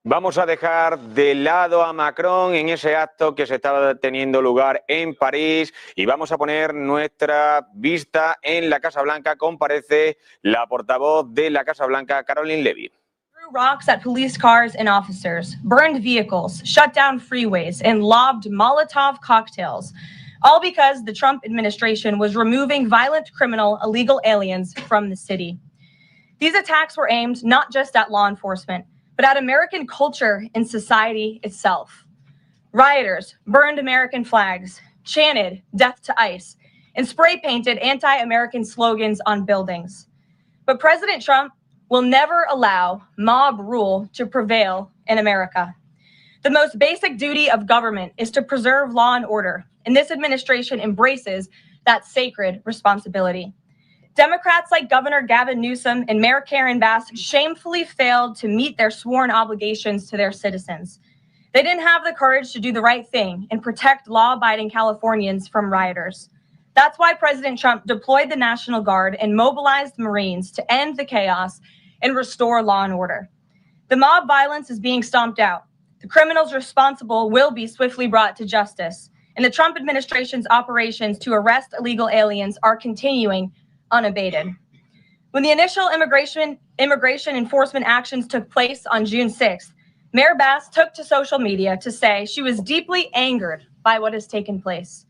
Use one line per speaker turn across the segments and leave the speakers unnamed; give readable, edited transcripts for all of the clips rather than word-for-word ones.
Vamos a dejar de lado a Macron en ese acto que se estaba teniendo lugar en París y vamos a poner nuestra vista en la Casa Blanca. Comparece la portavoz de la Casa Blanca, Karoline Leavitt.
Threw rocks at police cars and officers, burned vehicles, shut down freeways, and lobbed Molotov cocktails, all because the Trump administration was removing violent criminal illegal aliens from the city. These attacks were aimed not just at law enforcement, but at American culture and society itself. Rioters burned American flags, chanted "Death to ICE," and spray-painted anti-American slogans on buildings. But President Trump will never allow mob rule to prevail in America. The most basic duty of government is to preserve law and order, and this administration embraces that sacred responsibility. Democrats like Governor Gavin Newsom and Mayor Karen Bass shamefully failed to meet their sworn obligations to their citizens. They didn't have the courage to do the right thing and protect law-abiding Californians from rioters. That's why President Trump deployed the National Guard and mobilized Marines to end the chaos and restore law and order. The mob violence is being stomped out. The criminals responsible will be swiftly brought to justice, and the Trump administration's operations to arrest illegal aliens are continuing unabated. When the initial immigration enforcement actions took place on June 6th, Mayor Bass took to social media to say she was deeply angered by what has taken place.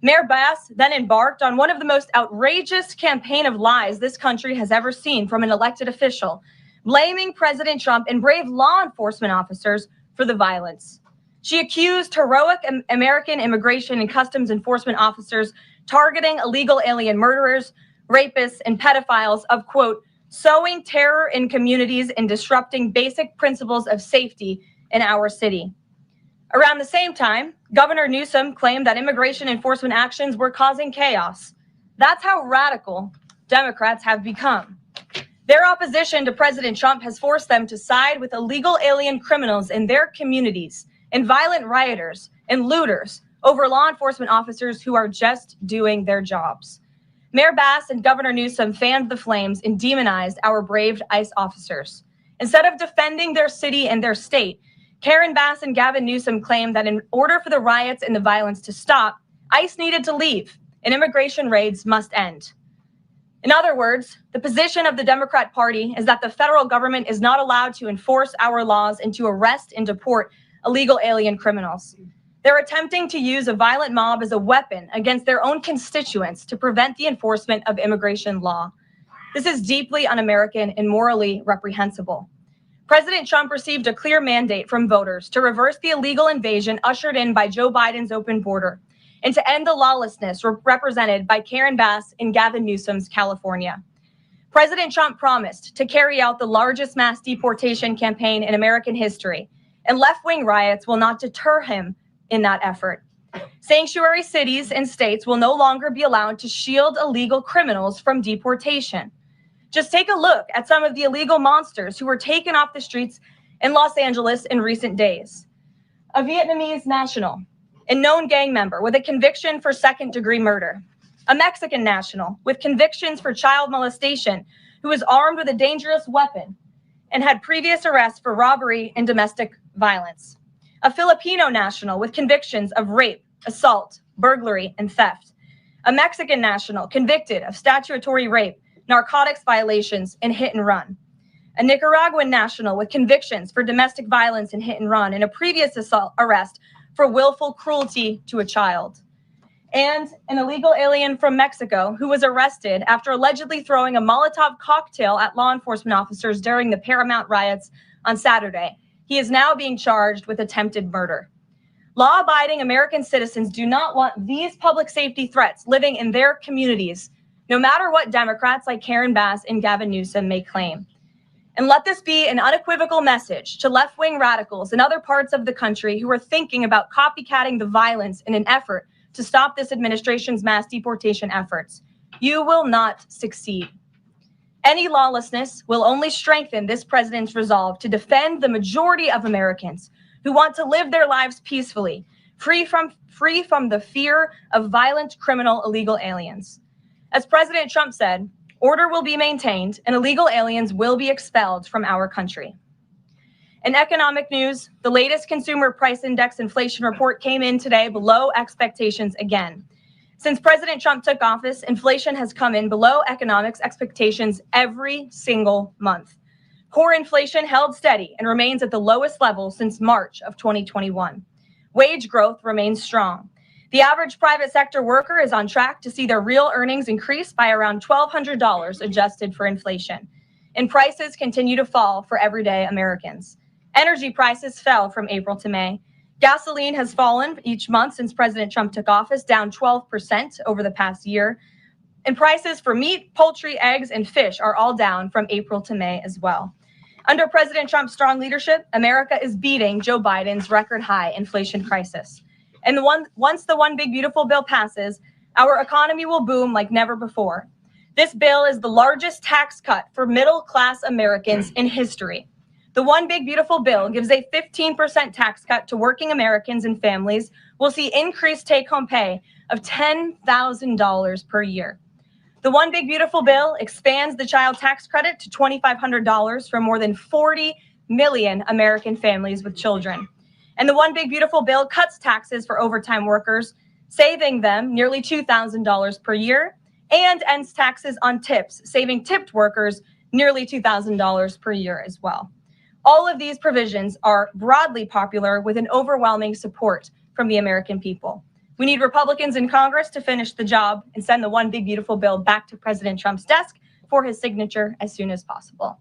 Mayor Bass then embarked on one of the most outrageous campaign of lies this country has ever seen from an elected official, blaming President Trump and brave law enforcement officers for the violence. She accused heroic American immigration and customs enforcement officers targeting illegal alien murderers, rapists, and pedophiles of, quote, sowing terror in communities and disrupting basic principles of safety in our city. Around the same time, Governor Newsom claimed that immigration enforcement actions were causing chaos. That's how radical Democrats have become. Their opposition to President Trump has forced them to side with illegal alien criminals in their communities and violent rioters and looters over law enforcement officers who are just doing their jobs. Mayor Bass and Governor Newsom fanned the flames and demonized our brave ICE officers. Instead of defending their city and their state, Karen Bass and Gavin Newsom claimed that in order for the riots and the violence to stop, ICE needed to leave and immigration raids must end. In other words, the position of the Democrat Party is that the federal government is not allowed to enforce our laws and to arrest and deport illegal alien criminals. They're attempting to use a violent mob as a weapon against their own constituents to prevent the enforcement of immigration law. This is deeply un-American and morally reprehensible. President Trump received a clear mandate from voters to reverse the illegal invasion ushered in by Joe Biden's open border and to end the lawlessness represented by Karen Bass and Gavin Newsom's California. President Trump promised to carry out the largest mass deportation campaign in American history, and left-wing riots will not deter him in that effort. Sanctuary cities and states will no longer be allowed to shield illegal criminals from deportation. Just take a look at some of the illegal monsters who were taken off the streets in Los Angeles in recent days. A Vietnamese national, a known gang member with a conviction for second-degree murder. A Mexican national with convictions for child molestation who was armed with a dangerous weapon and had previous arrests for robbery and domestic violence. A Filipino national with convictions of rape, assault, burglary, and theft. A Mexican national convicted of statutory rape, narcotics violations, and hit and run. A Nicaraguan national with convictions for domestic violence and hit and run and a previous arrest for willful cruelty to a child. And an illegal alien from Mexico who was arrested after allegedly throwing a Molotov cocktail at law enforcement officers during the Paramount riots on Saturday. He is now being charged with attempted murder. Law-abiding American citizens do not want these public safety threats living in their communities, no matter what Democrats like Karen Bass and Gavin Newsom may claim. And let this be an unequivocal message to left-wing radicals in other parts of the country who are thinking about copycatting the violence in an effort to stop this administration's mass deportation efforts. You will not succeed. Any lawlessness will only strengthen this president's resolve to defend the majority of Americans who want to live their lives peacefully, free from the fear of violent criminal illegal aliens. As President Trump said, order will be maintained and illegal aliens will be expelled from our country. In economic news, the latest consumer price index inflation report came in today below expectations again. Since President Trump took office, inflation has come in below economics expectations every single month. Core inflation held steady and remains at the lowest level since March of 2021. Wage growth remains strong. The average private sector worker is on track to see their real earnings increase by around $1,200 adjusted for inflation. And prices continue to fall for everyday Americans. Energy prices fell from April to May. Gasoline has fallen each month since President Trump took office, down 12% over the past year. And prices for meat, poultry, eggs, and fish are all down from April to May as well. Under President Trump's strong leadership, America is beating Joe Biden's record high inflation crisis. And once the One Big Beautiful Bill passes, our economy will boom like never before. This bill is the largest tax cut for middle-class Americans in history. The One Big Beautiful Bill gives a 15% tax cut to working Americans and families. We'll see increased take-home pay of $10,000 per year. The One Big Beautiful Bill expands the child tax credit to $2,500 for more than 40 million American families with children. And the One Big Beautiful Bill cuts taxes for overtime workers, saving them nearly $2,000 per year, and ends taxes on tips, saving tipped workers nearly $2,000 per year as well. All of these provisions are broadly popular with an overwhelming support from the American people. We need Republicans in Congress to finish the job and send the One Big Beautiful Bill back to President Trump's desk for his signature as soon as possible.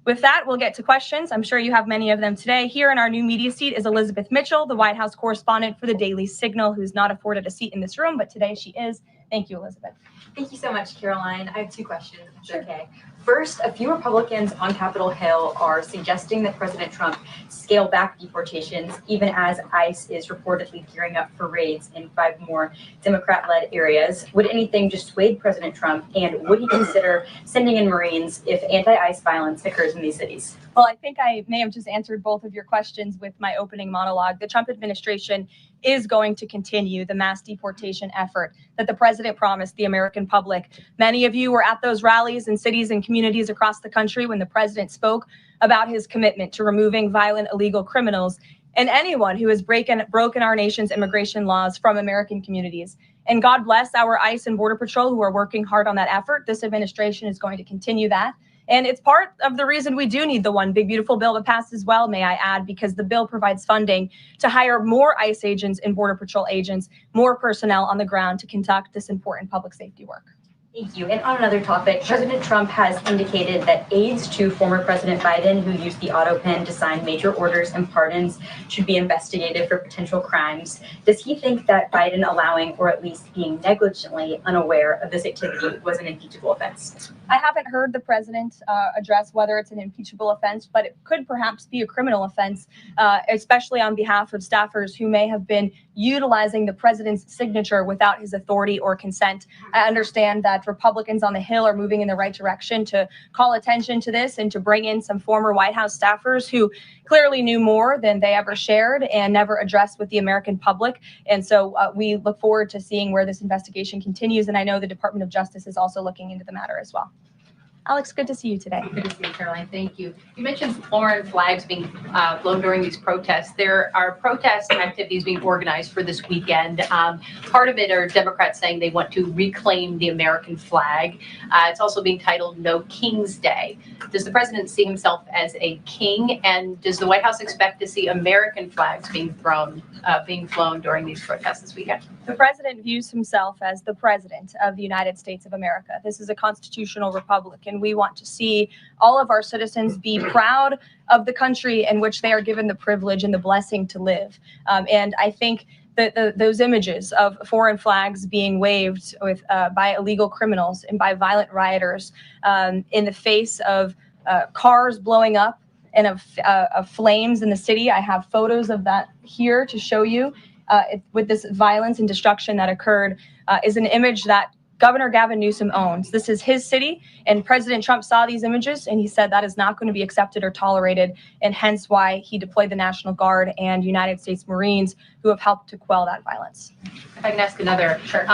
With that, we'll get to questions. I'm sure you have many of them today. Here in our new media seat is Elizabeth Mitchell, the White House correspondent for the Daily Signal, who's not afforded a seat in this room, but today she is. Thank you, Elizabeth.
Thank you so much, Karoline. I have two questions, if that's okay. First, a few Republicans on Capitol Hill are suggesting that President Trump scale back deportations, even as ICE is reportedly gearing up for raids in 5 more Democrat-led areas. Would anything dissuade President Trump, and would he consider sending in Marines if anti-ICE violence occurs in these cities?
Well, I think I may have just answered both of your questions with my opening monologue. The Trump administration is going to continue the mass deportation effort that the president promised the American public. Many of you were at those rallies in cities and communities across the country when the president spoke about his commitment to removing violent illegal criminals and anyone who has broken our nation's immigration laws from American communities. And God bless our ICE and Border Patrol who are working hard on that effort. This administration is going to continue that. And it's part of the reason we do need the One Big Beautiful Bill to pass as well, may I add, because the bill provides funding to hire more ICE agents and Border Patrol agents, more personnel on the ground to conduct this important public safety work.
Thank you. And on another topic, President Trump has indicated that aides to former President Biden who used the auto pen to sign major orders and pardons should be investigated for potential crimes. Does he think that Biden allowing, or at least being negligently unaware of this activity, was an impeachable offense?
I haven't heard the president address whether it's an impeachable offense, but it could perhaps be a criminal offense, especially on behalf of staffers who may have been utilizing the president's signature without his authority or consent. I understand that Republicans on the Hill are moving in the right direction to call attention to this and to bring in some former White House staffers who clearly knew more than they ever shared and never addressed with the American public. And so we look forward to seeing where this investigation continues. And I know the Department of Justice is also looking into the matter as well. Alex, good to see you today.
Good to see you, Karoline. Thank you. You mentioned foreign flags being blown during these protests. There are protests and activities being organized for this weekend. Part of it are Democrats saying they want to reclaim the American flag. It's also being titled No King's Day. Does the president see himself as a king? And does the White House expect to see American flags being flown during these protests this weekend?
The president views himself as the president of the United States of America. This is a constitutional republic, and we want to see all of our citizens be proud of the country in which they are given the privilege and the blessing to live. And I think that those images of foreign flags being waved with by illegal criminals and by violent rioters in the face of cars blowing up and of flames in the city. I have photos of that here to show you. With this violence and destruction that occurred is an image that Governor Gavin Newsom owns. This is his city, and President Trump saw these images, and he said that is not going to be accepted or tolerated, and hence why he deployed the National Guard and United States Marines who have helped to quell that violence.
If I can ask another.
Sure.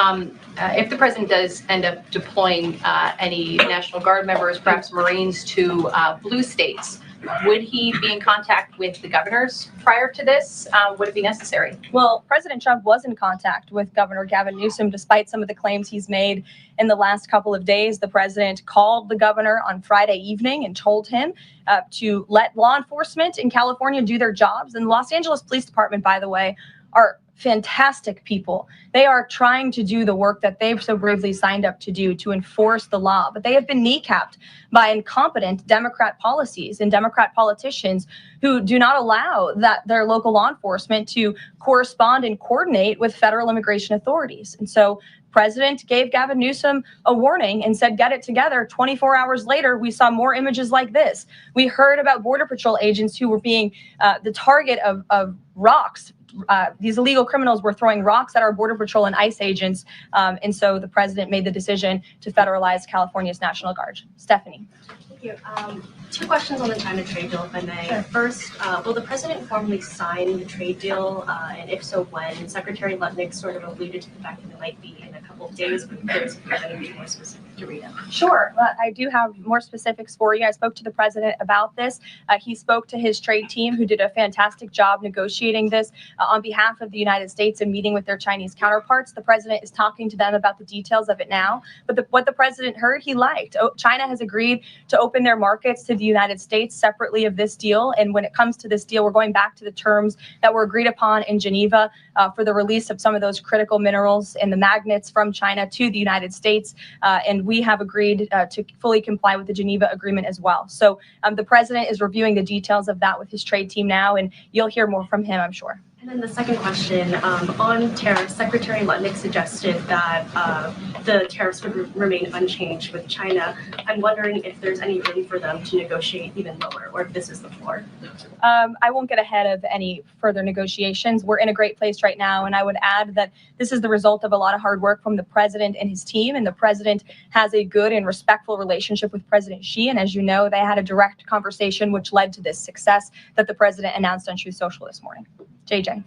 If the president does end up deploying any National Guard members, perhaps Marines to blue states, Would he be in contact with the governors prior to this? Would it be necessary?
Well, President Trump was in contact with Governor Gavin Newsom, despite some of the claims he's made in the last couple of days. The president called the governor on Friday evening and told him to let law enforcement in California do their jobs. And the Los Angeles Police Department, by the way, are fantastic people. They are trying to do the work that they've so bravely signed up to do, to enforce the law. But they have been kneecapped by incompetent Democrat policies and Democrat politicians who do not allow their local law enforcement to correspond and coordinate with federal immigration authorities. And so President gave Gavin Newsom a warning and said, get it together. 24 hours later, we saw more images like this. We heard about Border Patrol agents who were being the target of rocks. These illegal criminals were throwing rocks at our Border Patrol and ICE agents. And so the president made the decision to federalize California's National Guard. Stephanie.
Thank you. Two questions on the China trade deal, if I may. Sure. First, will the president formally sign the trade deal? And if so, when? Secretary Leavitt sort of alluded to the fact that it might be in a couple of days, but curious if you have anything more specific to read out.
Sure. I do have more specifics for you. I spoke to the president about this. He spoke to his trade team, who did a fantastic job negotiating this on behalf of the United States and meeting with their Chinese counterparts. The president is talking to them about the details of it now. But what the president heard, he liked. China has agreed to open their markets to the United States separately of this deal. And when it comes to this deal, we're going back to the terms that were agreed upon in Geneva for the release of some of those critical minerals and the magnets from China to the United States. And we have agreed to fully comply with the Geneva Agreement as well. So the president is reviewing the details of that with his trade team now, and you'll hear more from him, I'm sure.
And then the second question, on tariffs, Secretary Leavitt suggested that the tariffs would remain unchanged with China. I'm wondering if there's any room for them to negotiate even lower, or if this is the floor.
I won't get ahead of any further negotiations. We're in a great place right now, and I would add that this is the result of a lot of hard work from the president and his team, and the president has a good and respectful relationship with President Xi, and as you know, they had a direct conversation which led to this success that the president announced on Truth Social this morning. JJ.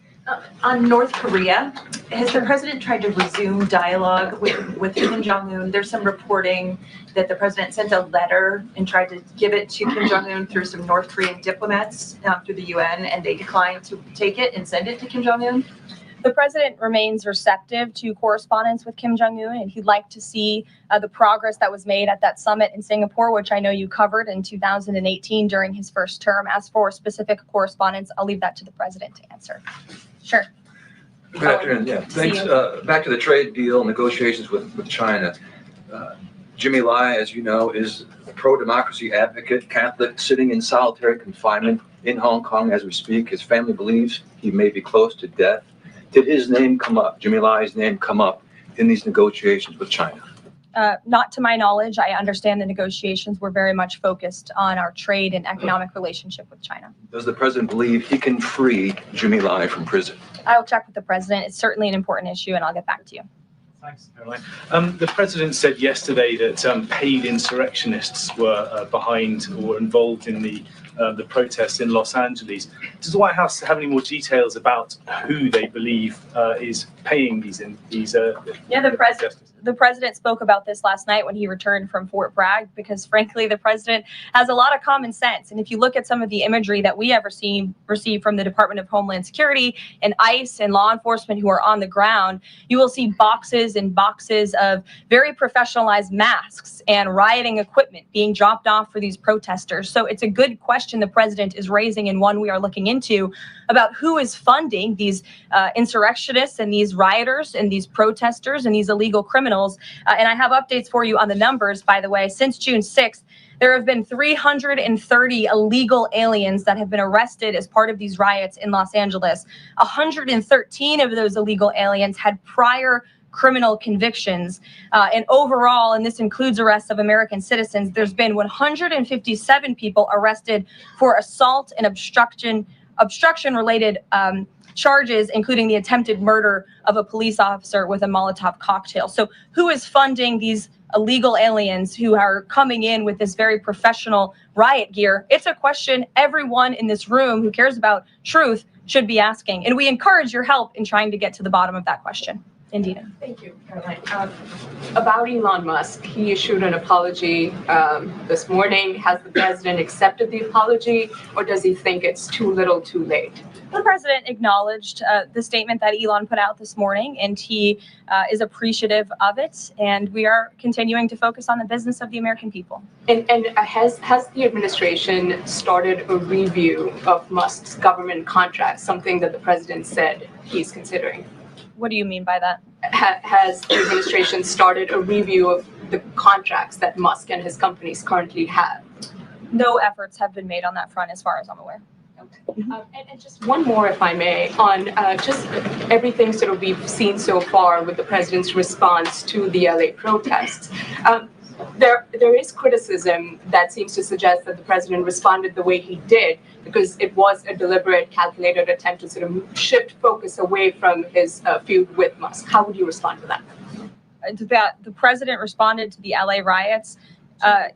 On North Korea, has the president tried to resume dialogue with Kim Jong-un? There's some reporting that the president sent a letter and tried to give it to Kim Jong-un through some North Korean diplomats through the UN, and they declined to take it and send it to Kim Jong-un.
The president remains receptive to correspondence with Kim Jong-un, and he'd like to see the progress that was made at that summit in Singapore, which I know you covered in 2018 during his first term. As for specific correspondence, I'll leave that to the president to answer. Sure.
Good afternoon. Yeah, thanks. Back to the trade deal negotiations with China. Jimmy Lai, as you know, is a pro-democracy advocate, Catholic, sitting in solitary confinement in Hong Kong as we speak. His family believes he may be close to death. Did his name come up, Jimmy Lai's name come up in these negotiations with China?
Not to my knowledge. I understand the negotiations were very much focused on our trade and economic relationship with China.
Does the president believe he can free Jimmy Lai from prison?
I'll check with the president. It's certainly an important issue, and I'll get back to you.
Thanks, Karoline. The president said yesterday that paid insurrectionists were behind or involved in the protests in Los Angeles. Does the White House have any more details about who they believe is paying these?
The president spoke about this last night when he returned from Fort Bragg, because frankly, the president has a lot of common sense. And if you look at some of the imagery that we have received from the Department of Homeland Security and ICE and law enforcement who are on the ground, you will see boxes and boxes of very professionalized masks and rioting equipment being dropped off for these protesters. So it's a good question the president is raising, and one we are looking into, about who is funding these insurrectionists and these rioters and these protesters and these illegal criminals. And I have updates for you on the numbers, by the way. Since June 6th, there have been 330 illegal aliens that have been arrested as part of these riots in Los Angeles. 113 of those illegal aliens had prior criminal convictions. And overall, and this includes arrests of American citizens, there's been 157 people arrested for assault and obstruction-related charges, including the attempted murder of a police officer with a Molotov cocktail. So who is funding these illegal aliens who are coming in with this very professional riot gear? It's a question everyone in this room who cares about truth should be asking. And we encourage your help in trying to get to the bottom of that question. Indeed.
Thank you, Caroline. About Elon Musk, he issued an apology this morning. Has the president accepted the apology, or does he think it's too little too late?
The president acknowledged the statement that Elon put out this morning, and he is appreciative of it. And we are continuing to focus on the business of the American people.
And has the administration started a review of Musk's government contracts, something that the president said he's considering?
What do you mean by that?
Has the administration started a review of the contracts that Musk and his companies currently have?
No efforts have been made on that front, as far as I'm aware.
And just one more, if I may, on just everything sort of we've seen so far with the president's response to the LA protests. There is criticism that seems to suggest that the president responded the way he did because it was a deliberate, calculated attempt to sort of shift focus away from his feud with Musk. How would you respond to that?
The president responded to the LA riots,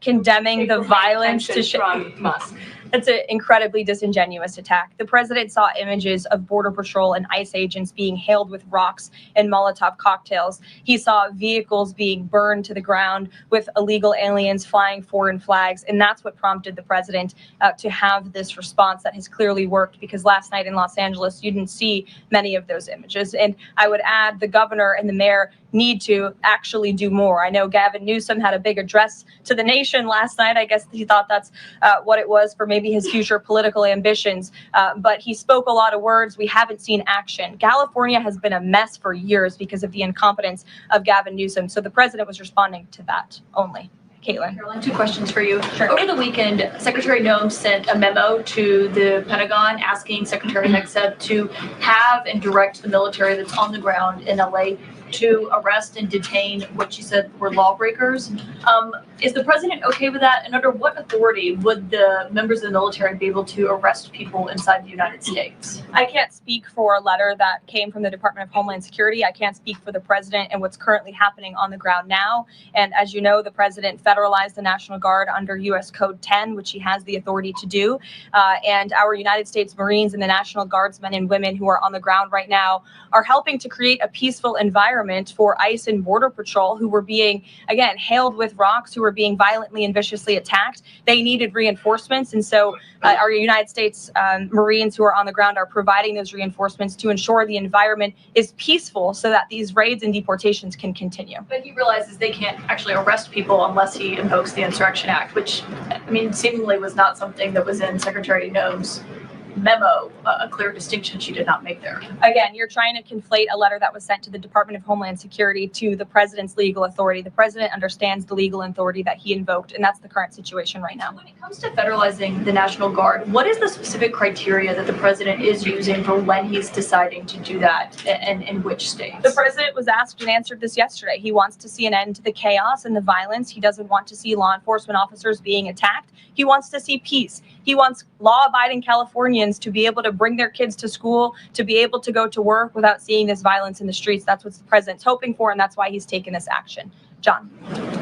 condemning the violence
from Musk.
It's an incredibly disingenuous attack. The president saw images of Border Patrol and ICE agents being hailed with rocks and Molotov cocktails. He saw vehicles being burned to the ground with illegal aliens flying foreign flags. And that's what prompted the president to have this response that has clearly worked, because last night in Los Angeles, you didn't see many of those images. And I would add the governor and the mayor need to actually do more. I know Gavin Newsom had a big address to the nation last night. I guess he thought that's what it was for maybe his future political ambitions. But he spoke a lot of words. We haven't seen action. California has been a mess for years because of the incompetence of Gavin Newsom. So the president was responding to that only. Caitlin.
Caroline, 2 questions for you.
Sure.
Over the weekend, Secretary Noem sent a memo to the Pentagon asking Secretary Hegseth to have and direct the military that's on the ground in LA to arrest and detain what she said were lawbreakers. Is the president okay with that? And under what authority would the members of the military be able to arrest people inside the United States?
I can't speak for a letter that came from the Department of Homeland Security. I can't speak for the president and what's currently happening on the ground now. And as you know, the president federalized the National Guard under U.S. Code 10, which he has the authority to do. And our United States Marines and the National Guardsmen and women who are on the ground right now are helping to create a peaceful environment for ICE and Border Patrol, who were being, again, hailed with rocks, who were being violently and viciously attacked. They needed reinforcements. And so our United States Marines who are on the ground are providing those reinforcements to ensure the environment is peaceful so that these raids and deportations can continue.
But he realizes they can't actually arrest people unless he invokes the Insurrection Act, which, I mean, seemingly was not something that was in Secretary Noem's memo, a clear distinction she did not make there.
Again, you're trying to conflate a letter that was sent to the Department of Homeland Security to the president's legal authority. The president understands the legal authority that he invoked, and that's the current situation right now.
When it comes to federalizing the National Guard, what is the specific criteria that the president is using for when he's deciding to do that, and in which states?
The president was asked and answered this yesterday. He wants to see an end to the chaos and the violence. He doesn't want to see law enforcement officers being attacked. He wants to see peace. He wants law-abiding Californians to be able to bring their kids to school, to be able to go to work without seeing this violence in the streets. That's what the president's hoping for, and that's why he's taken this action. John.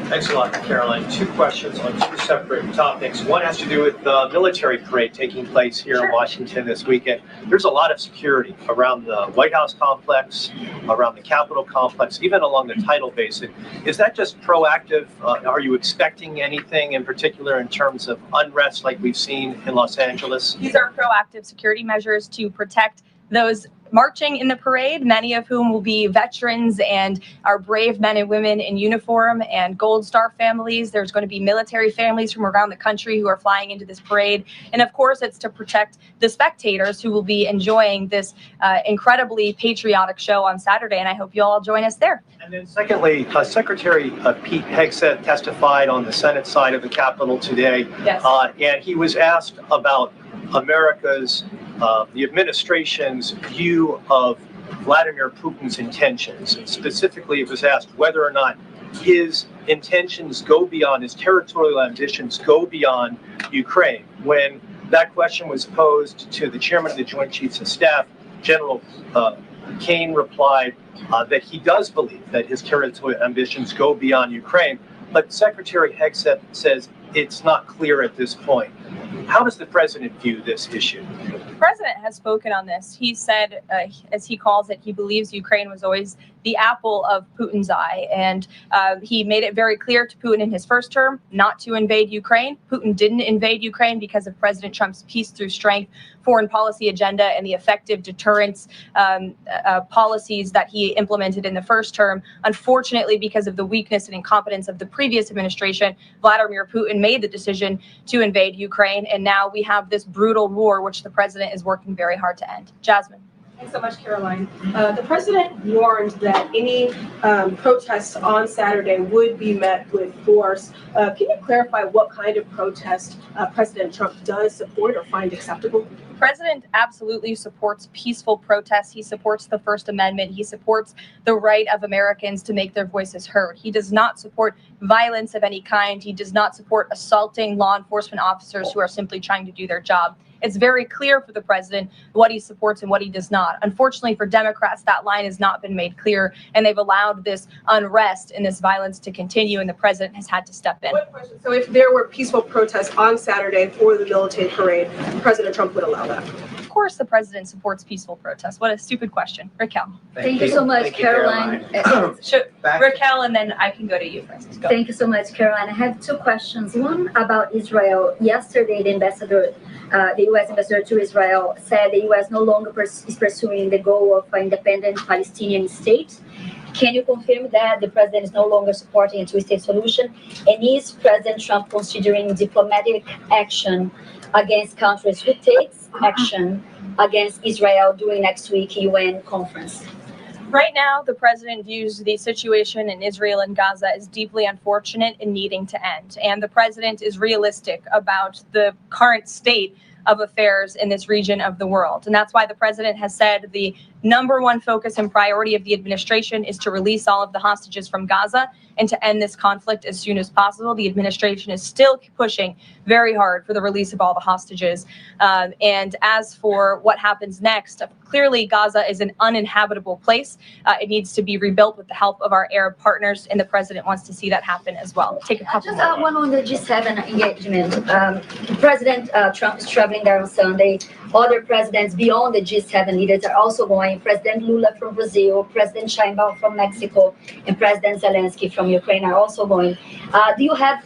Thanks a lot, Caroline. 2 questions on 2 separate topics. One has to do with the military parade taking place here in Washington this weekend. There's a lot of security around the White House complex, around the Capitol complex, even along the tidal basin. Is that just proactive? Are you expecting anything in particular in terms of unrest like we've seen in Los Angeles?
These are proactive security measures to protect those marching in the parade, many of whom will be veterans and our brave men and women in uniform and Gold Star families. There's going to be military families from around the country who are flying into this parade. And of course, it's to protect the spectators who will be enjoying this incredibly patriotic show on Saturday. And I hope you all join us there.
And then secondly, Secretary Pete Hegseth testified on the Senate side of the Capitol today.
Yes.
And he was asked about America's, the administration's view of Vladimir Putin's intentions. And specifically, it was asked whether or not his intentions go beyond, his territorial ambitions go beyond Ukraine. When that question was posed to the chairman of the Joint Chiefs of Staff, General Kane replied that he does believe that his territorial ambitions go beyond Ukraine. But Secretary Hegseth says it's not clear at this point. How does the president view this issue? The
president has spoken on this. He said, as he calls it, he believes Ukraine was always the the apple of Putin's eye. And he made it very clear to Putin in his first term not to invade Ukraine. Putin didn't invade Ukraine because of President Trump's peace through strength foreign policy agenda and the effective deterrence policies that he implemented in the first term. Unfortunately, because of the weakness and incompetence of the previous administration, Vladimir Putin made the decision to invade Ukraine. And now we have this brutal war, which the president is working very hard to end. Jasmine.
Thanks so much, Karoline. The president warned that any protests on Saturday would be met with force. Can you clarify what kind of protest President Trump does support or find acceptable?
The president absolutely supports peaceful protests. He supports the First Amendment. He supports the right of Americans to make their voices heard. He does not support violence of any kind. He does not support assaulting law enforcement officers who are simply trying to do their job. It's very clear for the president what he supports and what he does not. Unfortunately for Democrats, that line has not been made clear, and they've allowed this unrest and this violence to continue, and the president has had to step in.
So if there were peaceful protests on Saturday for the militant parade, President Trump would allow that?
Of course the president supports peaceful protests. What a stupid question. Raquel.
Thank you so much, Karoline.
Raquel, and then I can go to you, Francis. Go.
Thank you so much, Karoline. I have two questions. One about Israel. Yesterday, the U.S. ambassador to Israel said the U.S. no longer is pursuing the goal of an independent Palestinian state. Can you confirm that the president is no longer supporting a two-state solution? And is President Trump considering diplomatic action against countries who takes action against Israel during next week UN conference?
Right now, the president views the situation in Israel and Gaza as deeply unfortunate and needing to end. And the president is realistic about the current state of affairs in this region of the world. And that's why the president has said the number one focus and priority of the administration is to release all of the hostages from Gaza and to end this conflict as soon as possible. The administration is still pushing very hard for the release of all the hostages. And as for what happens next, clearly Gaza is an uninhabitable place. It needs to be rebuilt with the help of our Arab partners, and the president wants to see that happen as well. Take a couple
Just one on the G7 engagement. President Trump is traveling there on Sunday. Other presidents beyond the G7 leaders are also going. President Lula from Brazil, President Sheinbaum from Mexico, and President Zelensky from Ukraine are also going. Do you have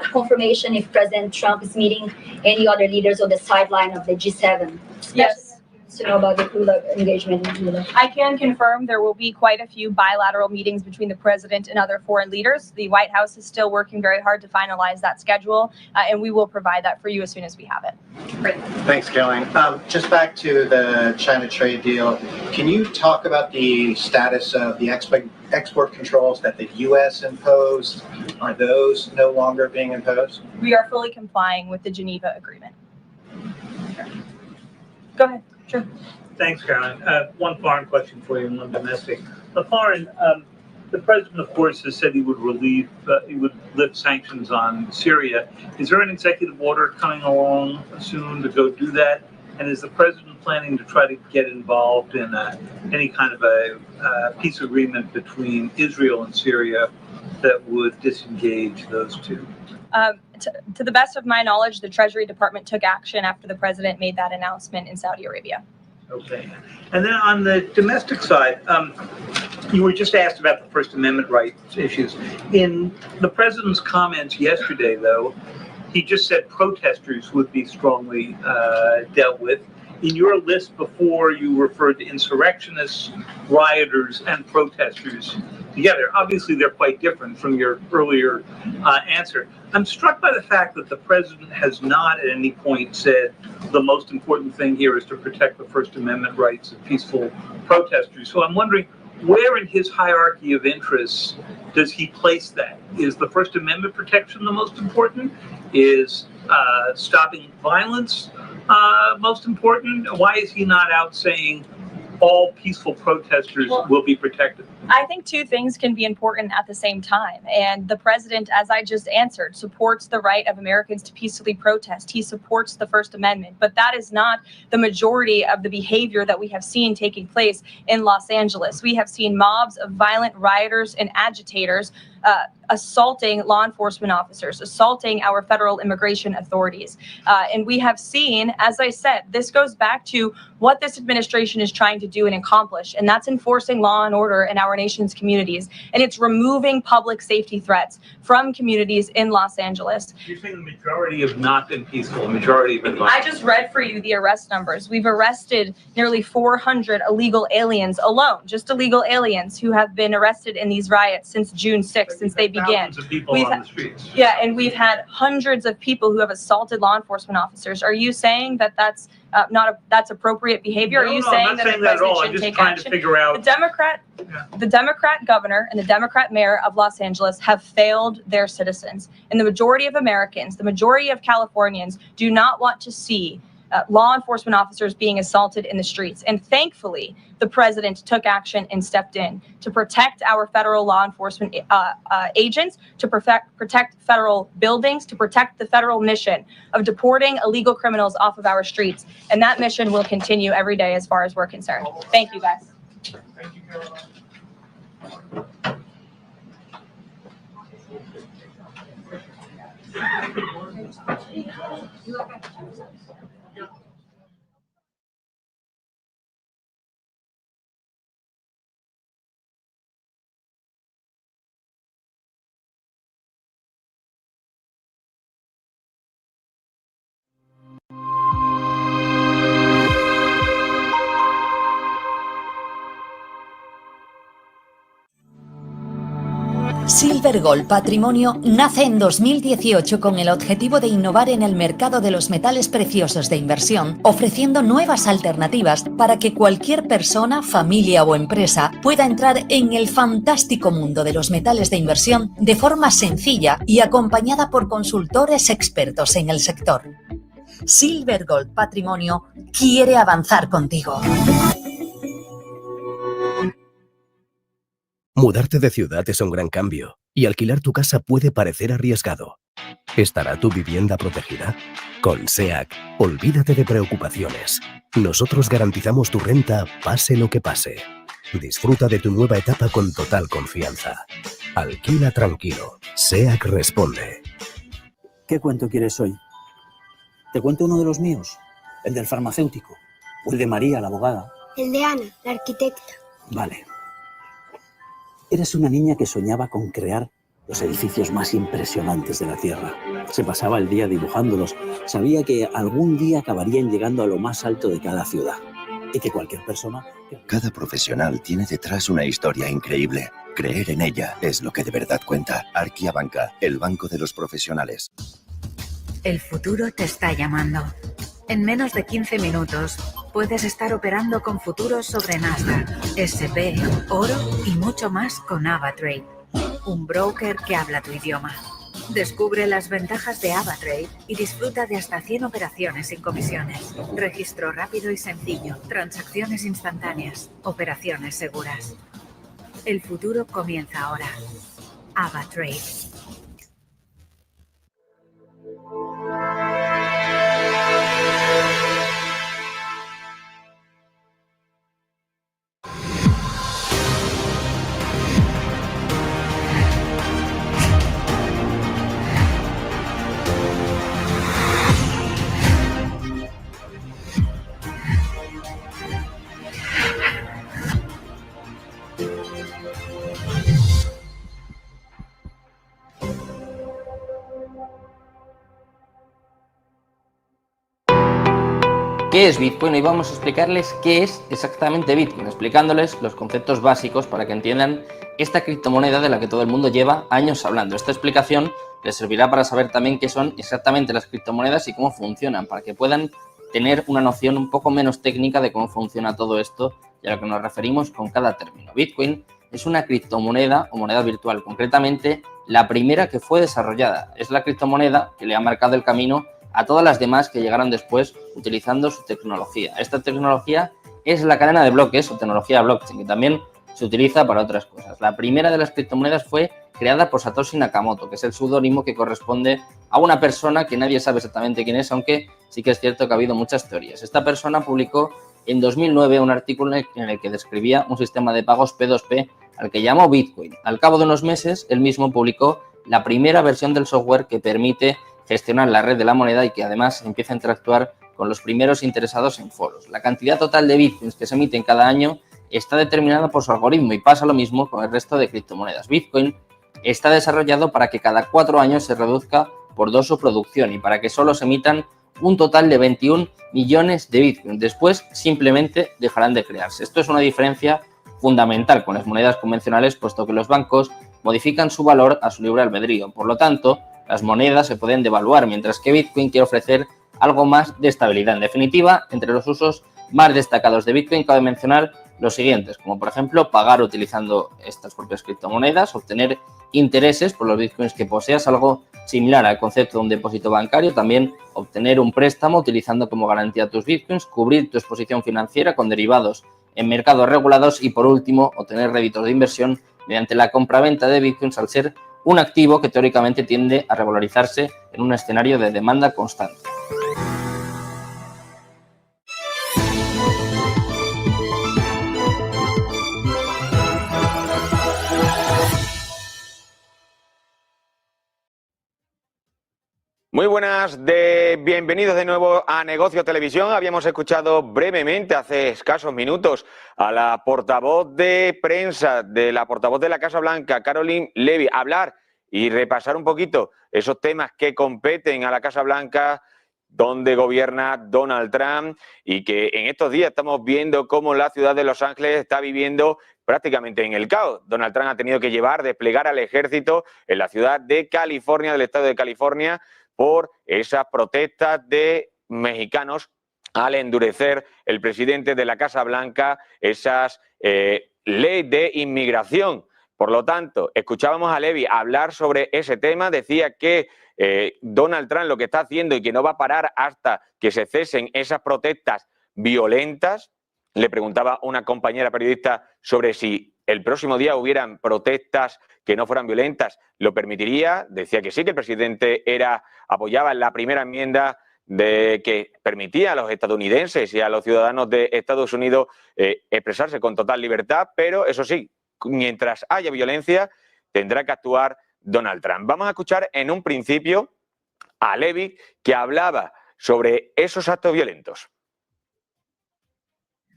confirmation if President Trump is meeting any other leaders on the sideline of the G7?
Yes.
To know about the Lula engagement with Lula.
I can confirm there will be quite a few bilateral meetings between the president and other foreign leaders. The White House is still working very hard to finalize that schedule, and we will provide that for you as soon as we have it. Great.
Thanks, Karoline. Just back to the China trade deal, can you talk about the status of the export controls that the U.S. imposed? Are those no longer being imposed?
We are fully complying with the Geneva Agreement. Go ahead. Sure.
Thanks, Caroline. One foreign question for you and one domestic. The foreign, the president, of course, has said he would lift sanctions on Syria. Is there an executive order coming along soon to go do that? And is the president planning to try to get involved in any kind of a peace agreement between Israel and Syria that would disengage those two?
To the best of my knowledge, the Treasury Department took action after the president made that announcement in Saudi Arabia.
Okay. And then on the domestic side, you were just asked about the First Amendment rights issues. In the president's comments yesterday, though, he just said protesters would be strongly dealt with. In your list before, you referred to insurrectionists, rioters, and protesters together. Obviously, they're quite different from your earlier answer. I'm struck by the fact that the president has not at any point said the most important thing here is to protect the First Amendment rights of peaceful protesters. So I'm wondering, where in his hierarchy of interests does he place that? Is the First Amendment protection the most important? Is stopping violence most important? Why is he not out saying all peaceful protesters will be protected?
I think two things can be important at the same time. And the president, as I just answered, supports the right of Americans to peacefully protest. He supports the First Amendment. But that is not the majority of the behavior that we have seen taking place in Los Angeles. We have seen mobs of violent rioters and agitators assaulting law enforcement officers, assaulting our federal immigration authorities. And we have seen, as I said, this goes back to what this administration is trying to do and accomplish, and that's enforcing law and order in our nation's communities. And it's removing public safety threats from communities in Los Angeles.
You're saying the majority have not been peaceful, the majority have been violent.
I just read for you the arrest numbers. We've arrested nearly 400 illegal aliens alone, just illegal aliens who have been arrested in these riots since June 6th, since they began.
Thousands of people on the streets.
Yeah, and we've had hundreds of people who have assaulted law enforcement officers. Are you saying that that's that's appropriate behavior?
No,
Are you
no,
saying
I'm not
that
saying
the
that at all.
president
I'm
should
just
take
trying
action?
to figure out.
The Democrat governor and the Democrat mayor of Los Angeles have failed their citizens. And the majority of Americans, the majority of Californians do not want to see law enforcement officers being assaulted in the streets. And thankfully, the president took action and stepped in to protect our federal law enforcement agents, to protect federal buildings, to protect the federal mission of deporting illegal criminals off of our streets. And that mission will continue every day as far as we're concerned. Thank you, guys.
Thank you, Karoline.
Silver Gold Patrimonio nace en 2018 con el objetivo de innovar en el mercado de los metales preciosos de inversión, ofreciendo nuevas alternativas para que cualquier persona, familia o empresa pueda entrar en el fantástico mundo de los metales de inversión de forma sencilla y acompañada por consultores expertos en el sector. Silver Gold Patrimonio quiere avanzar contigo.
Mudarte de ciudad es un gran cambio y alquilar tu casa puede parecer arriesgado. ¿Estará tu vivienda protegida? Con SEAC, olvídate de preocupaciones. Nosotros garantizamos tu renta pase lo que pase. Disfruta de tu nueva etapa con total confianza. Alquila tranquilo. SEAC responde.
¿Qué cuento quieres hoy? ¿Te cuento uno de los míos? ¿El del farmacéutico? ¿O el de María, la abogada?
El de Ana, la arquitecta.
Vale. Eres una niña que soñaba con crear los edificios más impresionantes de la Tierra. Se pasaba el día dibujándolos. Sabía que algún día acabarían llegando a lo más alto de cada ciudad. Y que cualquier persona...
Cada profesional tiene detrás una historia increíble. Creer en ella es lo que de verdad cuenta. Arquia Banca, el banco de los profesionales.
El futuro te está llamando. En menos de 15 minutos puedes estar operando con futuros sobre Nasdaq, SP, oro y mucho más con AvaTrade, un broker que habla tu idioma. Descubre las ventajas de AvaTrade y disfruta de hasta 100 operaciones sin comisiones. Registro rápido y sencillo, transacciones instantáneas, operaciones seguras. El futuro comienza ahora. AvaTrade.
¿Qué es Bitcoin? Hoy vamos a explicarles qué es exactamente Bitcoin, explicándoles los conceptos básicos para que entiendan esta criptomoneda de la que todo el mundo lleva años hablando. Esta explicación les servirá para saber también qué son exactamente las criptomonedas y cómo funcionan, para que puedan tener una noción un poco menos técnica de cómo funciona todo esto y a lo que nos referimos con cada término. Bitcoin es una criptomoneda o moneda virtual, concretamente la primera que fue desarrollada. Es la criptomoneda que le ha marcado el camino a todas las demás que llegaron después utilizando su tecnología. Esta tecnología es la cadena de bloques o tecnología blockchain, que también se utiliza para otras cosas. La primera de las criptomonedas fue creada por Satoshi Nakamoto, que es el seudónimo que corresponde a una persona que nadie sabe exactamente quién es, aunque sí que es cierto que ha habido muchas teorías. Esta persona publicó en 2009 un artículo en el que describía un sistema de pagos P2P al que llamó Bitcoin. Al cabo de unos meses, él mismo publicó la primera versión del software que permite gestionar la red de la moneda y que además empieza a interactuar con los primeros interesados en foros. La cantidad total de bitcoins que se emiten cada año está determinada por su algoritmo y pasa lo mismo con el resto de criptomonedas. Bitcoin está desarrollado para que cada 4 años se reduzca por 2 su producción y para que solo se emitan un total de 21 millones de bitcoins. Después simplemente dejarán de crearse. Esto es una diferencia fundamental con las monedas convencionales, puesto que los bancos modifican su valor a su libre albedrío. Por lo tanto, las monedas se pueden devaluar, mientras que Bitcoin quiere ofrecer algo más de estabilidad. En definitiva, entre los usos más destacados de Bitcoin cabe mencionar los siguientes, como por ejemplo pagar utilizando estas propias criptomonedas, obtener intereses por los bitcoins que poseas, algo similar al concepto de un depósito bancario, también obtener un préstamo utilizando como garantía tus bitcoins, cubrir tu exposición financiera con derivados en mercados regulados y por último obtener réditos de inversión mediante la compraventa de bitcoins al ser un activo que teóricamente tiende a revalorizarse en un escenario de demanda constante.
Muy buenas, bienvenidos de nuevo a Negocios Televisión. Habíamos escuchado brevemente hace escasos minutos a la portavoz de prensa, de la portavoz de la Casa Blanca, Karoline Leavitt, hablar y repasar un poquito esos temas que competen a la Casa Blanca, donde gobierna Donald Trump, y que en estos días estamos viendo cómo la ciudad de Los Ángeles está viviendo prácticamente en el caos. Donald Trump ha tenido que desplegar al ejército en la ciudad de California, del estado de California, por esas protestas de mexicanos al endurecer el presidente de la Casa Blanca esas leyes de inmigración. Por lo tanto, escuchábamos a Leavitt hablar sobre ese tema, decía que Donald Trump lo que está haciendo y que no va a parar hasta que se cesen esas protestas violentas. Le preguntaba una compañera periodista sobre si el próximo día hubieran protestas que no fueran violentas, ¿lo permitiría? Decía que sí, que el presidente apoyaba la primera enmienda de que permitía a los estadounidenses y a los ciudadanos de Estados Unidos expresarse con total libertad, pero eso sí, mientras haya violencia, tendrá que actuar Donald Trump. Vamos a escuchar en un principio a Leavitt, que hablaba sobre esos actos violentos.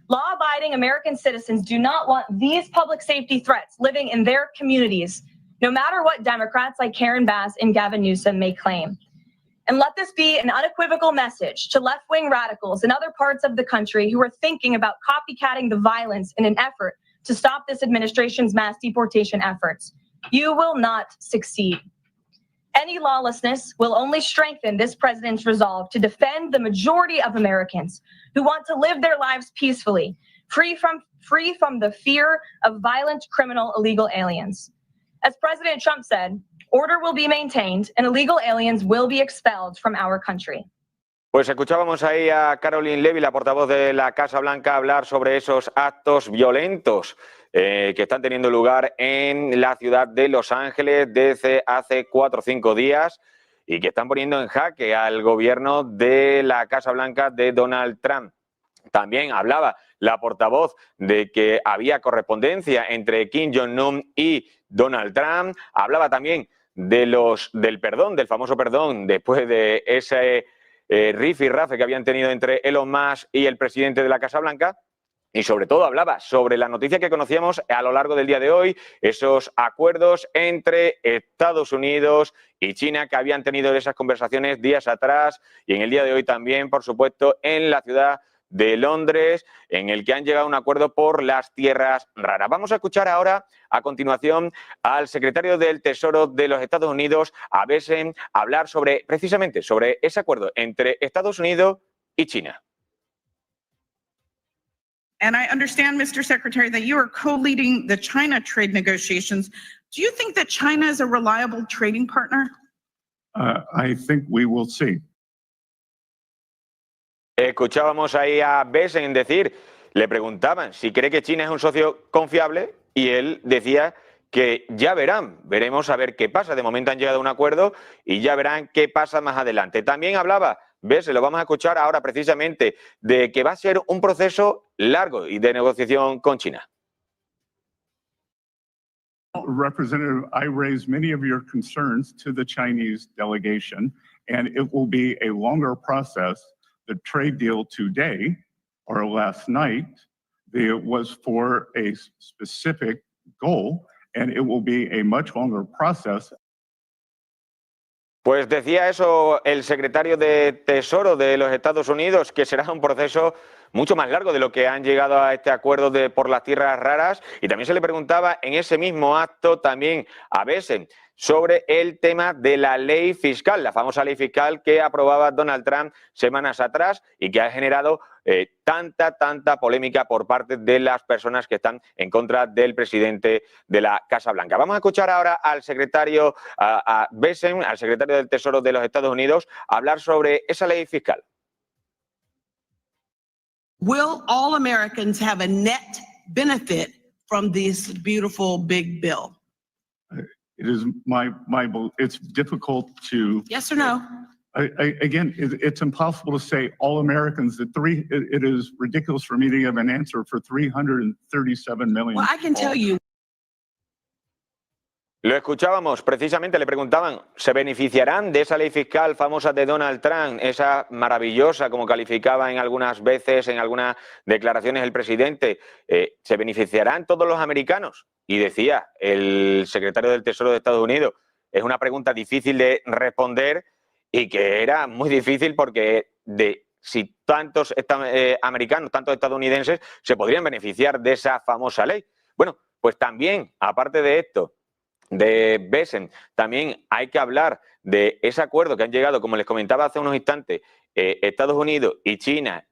Law-abiding American citizens do not want these public safety threats living in their communities, no matter what Democrats like Karen Bass and Gavin Newsom may claim. And let this be an unequivocal message to left-wing radicals in other parts of the country who are thinking about copycatting the violence in an effort to stop this administration's mass deportation efforts. You will not succeed. Any lawlessness will only strengthen this president's resolve to defend the majority of Americans who want to live their lives peacefully, free from the fear of violent, criminal, illegal aliens. As President Trump said, order will be maintained and illegal aliens will be expelled from our country.
Pues escuchábamos ahí a Karoline Leavitt, la portavoz de la Casa Blanca, hablar sobre esos actos violentos que están teniendo lugar en la ciudad de Los Ángeles desde hace 4 o 5 días y que están poniendo en jaque al gobierno de la Casa Blanca de Donald Trump. También hablaba la portavoz de que había correspondencia entre Kim Jong-un y Donald Trump. Hablaba también del perdón, del famoso perdón, después de ese rifirrafe que habían tenido entre Elon Musk y el presidente de la Casa Blanca. Y sobre todo hablaba sobre la noticia que conocíamos a lo largo del día de hoy, esos acuerdos entre Estados Unidos y China que habían tenido esas conversaciones días atrás y en el día de hoy también, por supuesto, en la ciudad de Londres, en el que han llegado a un acuerdo por las tierras raras. Vamos a escuchar ahora, a continuación, al secretario del Tesoro de los Estados Unidos, a Bessent, hablar precisamente sobre ese acuerdo entre Estados Unidos y China.
And I understand, Mr. Secretary, that you are co-leading the China trade negotiations. Do you think that China is a reliable trading partner?
I think we will see.
Escuchábamos ahí a Bessent decir, le preguntaban si cree que China es un socio confiable y él decía que ya veremos a ver qué pasa. De momento han llegado a un acuerdo y ya verán qué pasa más adelante. También hablaba, lo vamos a escuchar ahora precisamente, de que va a ser un proceso largo y de negociación con China.
Representative, I raised many of your concerns to the Chinese delegation, and it will be a longer process. The trade deal today, or last night, was for a specific goal, and it will be a much longer process.
Pues decía eso el secretario de Tesoro de los Estados Unidos, que será un proceso mucho más largo de lo que han llegado a este acuerdo por las tierras raras. Y también se le preguntaba en ese mismo acto también a Bessent sobre el tema de la ley fiscal, la famosa ley fiscal que aprobaba Donald Trump semanas atrás y que ha generado tanta polémica por parte de las personas que están en contra del presidente de la Casa Blanca. Vamos a escuchar ahora al secretario, a Bessent, al secretario del Tesoro de los Estados Unidos, hablar sobre esa ley fiscal.
Will all Americans have a net benefit from this beautiful big bill?
It is it's difficult to.
Yes or no?
Again, it's impossible to say all Americans. It is ridiculous for me to give an answer for 337 million.
Well, I can tell you.
Lo escuchábamos, precisamente le preguntaban, ¿se beneficiarán de esa ley fiscal famosa de Donald Trump, esa maravillosa, como calificaba en algunas veces, en algunas declaraciones el presidente? ¿Se beneficiarán todos los americanos? Y decía el secretario del Tesoro de Estados Unidos, es una pregunta difícil de responder y que era muy difícil porque si tantos americanos, tantos estadounidenses, se podrían beneficiar de esa famosa ley. Bueno, pues también, aparte de esto, de Bessent, también hay que hablar de ese acuerdo que han llegado, como les comentaba hace unos instantes, Estados Unidos y China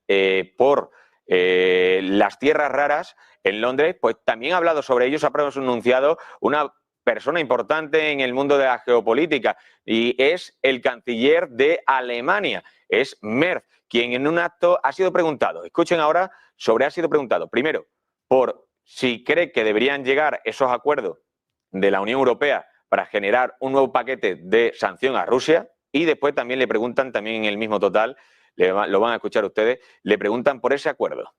por las tierras raras en Londres. Pues también ha hablado sobre ello, se ha pronunciado una persona importante en el mundo de la geopolítica y es el canciller de Alemania, es Merz, quien en un acto ha sido preguntado, escuchen ahora ha sido preguntado, primero, por si cree que deberían llegar esos acuerdos de la Unión Europea para generar un nuevo paquete de sanción a Rusia, y después también le preguntan, también en el mismo total, lo van a escuchar ustedes, le preguntan por ese acuerdo.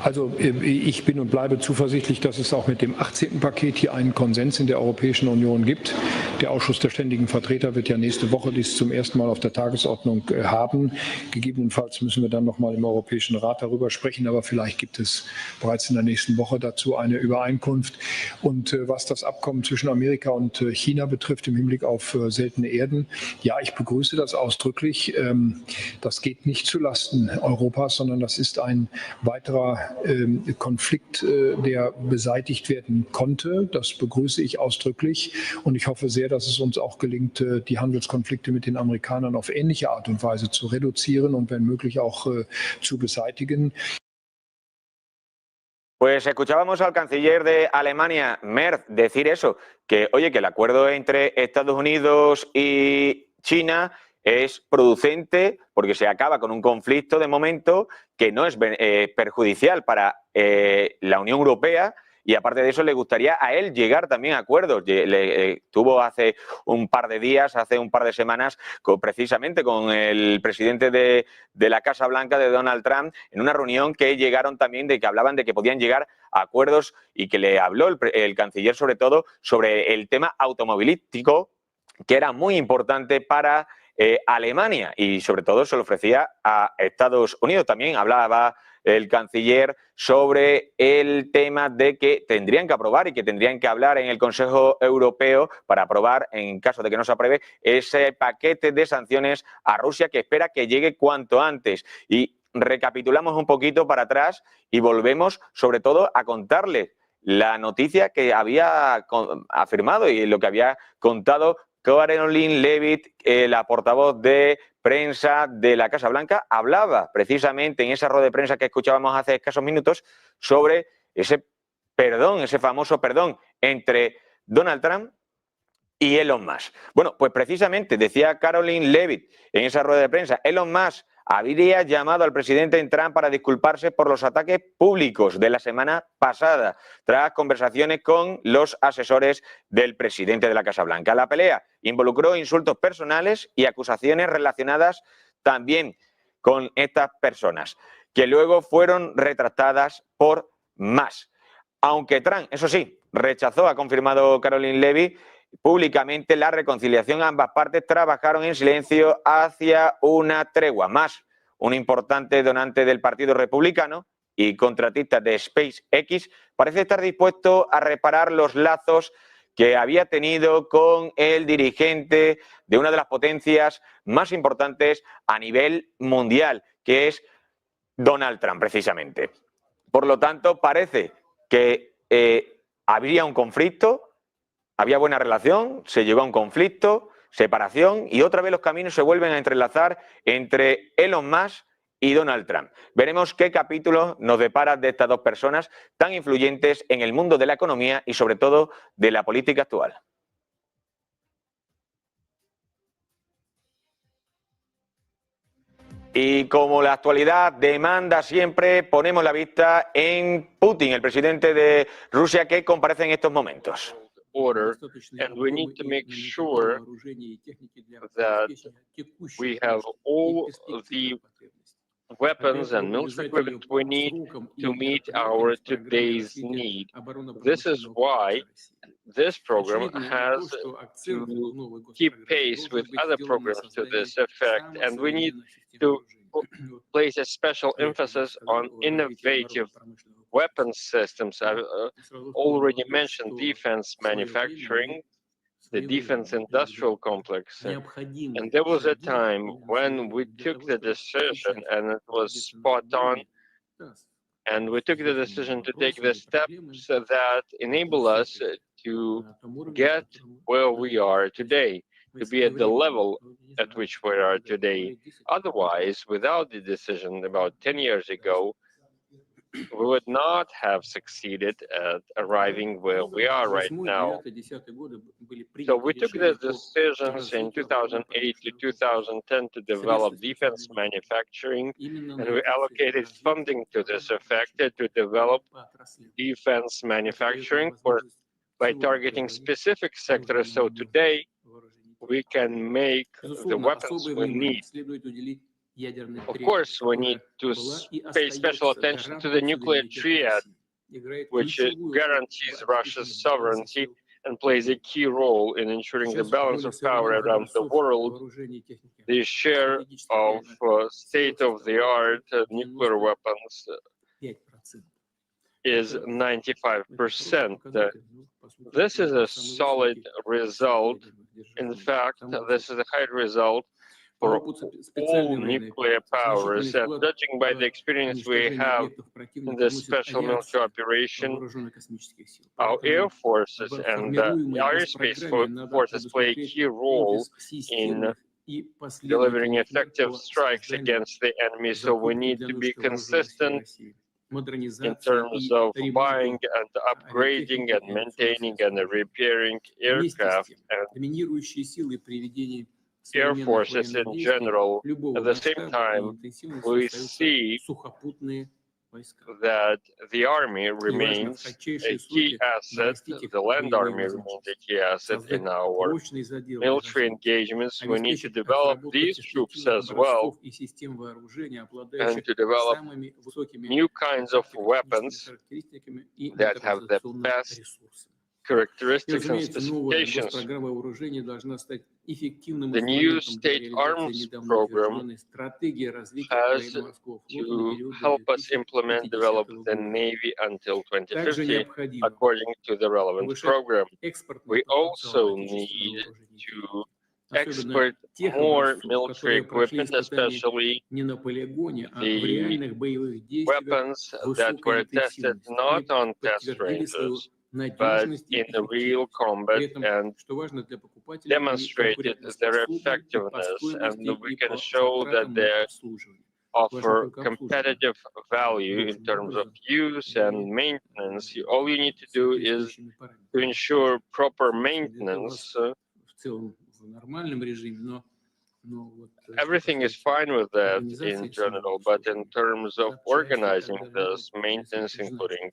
Also ich bin und bleibe zuversichtlich, dass es auch mit dem 18. Paket hier einen Konsens in der Europäischen Union gibt. Der Ausschuss der ständigen Vertreter wird ja nächste Woche dies zum ersten Mal auf der Tagesordnung haben. Gegebenenfalls müssen wir dann noch mal im Europäischen Rat darüber sprechen, aber vielleicht gibt es bereits in der nächsten Woche dazu eine Übereinkunft. Und was das Abkommen zwischen Amerika und China betrifft im Hinblick auf seltene Erden, ja, ich begrüße das ausdrücklich. Das geht nicht zulasten Europas, sondern das ist ein weiterer Konflikt, der beseitigt werden konnte. Das begrüße ich ausdrücklich und ich hoffe sehr, dass es uns auch gelingt, die Handelskonflikte mit den Amerikanern auf ähnliche Art und Weise zu reduzieren und wenn möglich auch zu beseitigen.
Pues escuchábamos al canciller de Alemania, Merz, decir eso, que oye, que el acuerdo entre Estados Unidos y China es producente porque se acaba con un conflicto de momento que no es perjudicial para la Unión Europea y aparte de eso le gustaría a él llegar también a acuerdos. Tuvo hace un par de días, hace un par de semanas, precisamente con el presidente de la Casa Blanca, de Donald Trump, en una reunión que llegaron también de que hablaban de que podían llegar a acuerdos y que le habló el canciller sobre todo sobre el tema automovilístico, que era muy importante para Alemania y sobre todo se lo ofrecía a Estados Unidos. También hablaba el canciller sobre el tema de que tendrían que aprobar y que tendrían que hablar en el Consejo Europeo para aprobar, en caso de que no se apruebe, ese paquete de sanciones a Rusia que espera que llegue cuanto antes. Y recapitulamos un poquito para atrás y volvemos sobre todo a contarles la noticia que había afirmado y lo que había contado Karoline Leavitt, la portavoz de prensa de la Casa Blanca, hablaba precisamente en esa rueda de prensa que escuchábamos hace escasos minutos sobre ese perdón, ese famoso perdón entre Donald Trump y Elon Musk. Bueno, pues precisamente decía Karoline Leavitt en esa rueda de prensa, Elon Musk habría llamado al presidente Trump para disculparse por los ataques públicos de la semana pasada, tras conversaciones con los asesores del presidente de la Casa Blanca. La pelea involucró insultos personales y acusaciones relacionadas también con estas personas, que luego fueron retratadas por Musk. Aunque Trump, eso sí, rechazó, ha confirmado Karoline Leavitt públicamente la reconciliación, ambas partes trabajaron en silencio hacia una tregua. Más, un importante donante del Partido Republicano y contratista de SpaceX parece estar dispuesto a reparar los lazos que había tenido con el dirigente de una de las potencias más importantes a nivel mundial, que es Donald Trump, precisamente. Por lo tanto, parece que habría un conflicto, había buena relación, se llegó a un conflicto, separación, y otra vez los caminos se vuelven a entrelazar entre Elon Musk y Donald Trump. Veremos qué capítulo nos depara de estas dos personas tan influyentes en el mundo de la economía y sobre todo de la política actual. Y como la actualidad demanda siempre, ponemos la vista en Putin, el presidente de Rusia, que comparece en estos momentos.
Order, and we need to make sure that we have all the weapons and military equipment we need to meet our today's need. This is why this program has to keep pace with other programs to this effect, and we need to place a special emphasis on innovative weapon systems. I've already mentioned defense manufacturing, the defense industrial complex. And there was a time when we took the decision, and it was spot on, and we took the decision to take the steps that enable us to get where we are today, to be at the level at which we are today. Otherwise, without the decision about 10 years ago, we would not have succeeded at arriving where we are right now. So we took the decisions in 2008 to 2010 to develop defense manufacturing, and we allocated funding to this effect to develop defense manufacturing by targeting specific sectors. So today, we can make the weapons we need. Of course, we need to pay special attention to the nuclear triad, which guarantees Russia's sovereignty and plays a key role in ensuring the balance of power around the world. The share of state-of-the-art nuclear weapons is 95%. This is a solid result. In fact, this is a high result for all nuclear powers, and judging by the experience we have in this special military operation, our air forces and our airspace forces play a key role in delivering effective strikes against the enemy, so we need to be consistent in terms of buying and upgrading and maintaining and repairing aircraft and air forces in general. At the same time, we see that the army remains a key asset, the land army remains a key asset in our military engagements. We need to develop these troops as well, and to develop new kinds of weapons that have the best characteristics and specifications. The new state arms program has to help us develop the Navy until 2050, according to the relevant program. We also need to export more military equipment, especially the weapons that were tested not on test ranges, but in the real combat and demonstrated their effectiveness, and we can show that they offer competitive value in terms of use and maintenance. All you need to do is to ensure proper maintenance. Everything is fine with that in general, but in terms of organizing this maintenance, including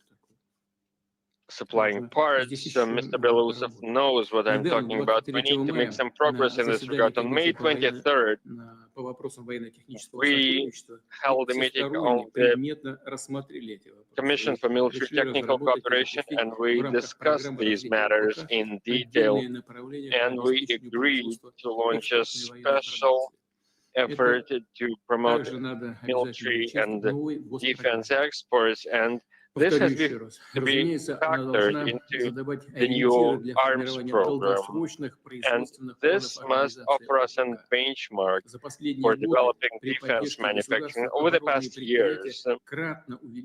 supplying parts. Mr. Belousov knows what I'm talking about. We need to make some progress in this regard. On May 23rd, we held a meeting of the Commission for Military Technical Cooperation, and we discussed these matters in detail, and we agreed to launch a special effort to promote military and defense exports, and this has to be factored into the new arms program, and this must offer us a benchmark for developing defense manufacturing. Over the past years,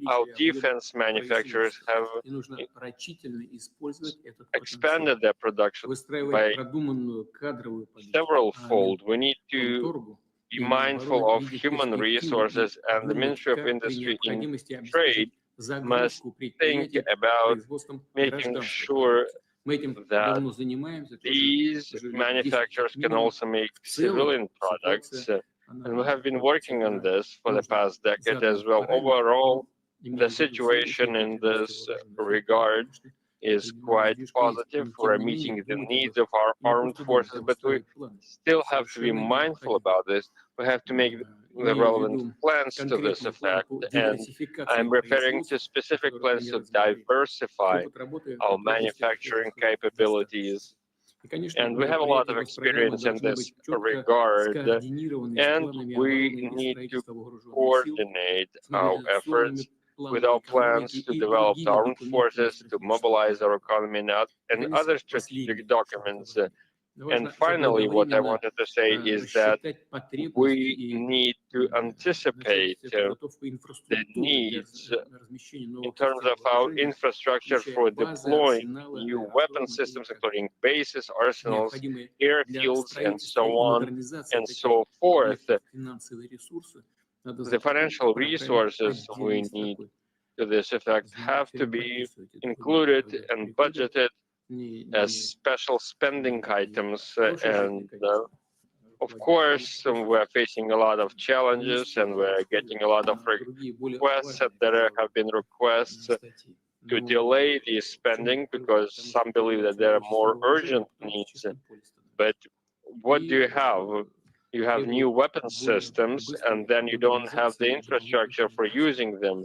our defense manufacturers have expanded their production by several-fold. We need to be mindful of human resources, and the Ministry of Industry and Trade must think about making sure that these manufacturers can also make civilian products. And we have been working on this for the past decade as well. Overall, the situation in this regard is quite positive. We're meeting the needs of our armed forces, but we still have to be mindful about this. We have to make the relevant plans to this effect, and I'm referring to specific plans to diversify our manufacturing capabilities. And we have a lot of experience in this regard, and we need to coordinate our efforts with our plans to develop armed forces, to mobilize our economy and other strategic documents. And finally, what I wanted to say is that we need to anticipate the needs in terms of our infrastructure for deploying new weapon systems, including bases, arsenals, airfields, and so on and so forth. The financial resources we need to this effect have to be included and budgeted as special spending items, and of course we're facing a lot of challenges, and we're getting a lot of requests, and there have been requests to delay the spending because some believe that there are more urgent needs. But what do you have? You have new weapon systems, and then you don't have the infrastructure for using them,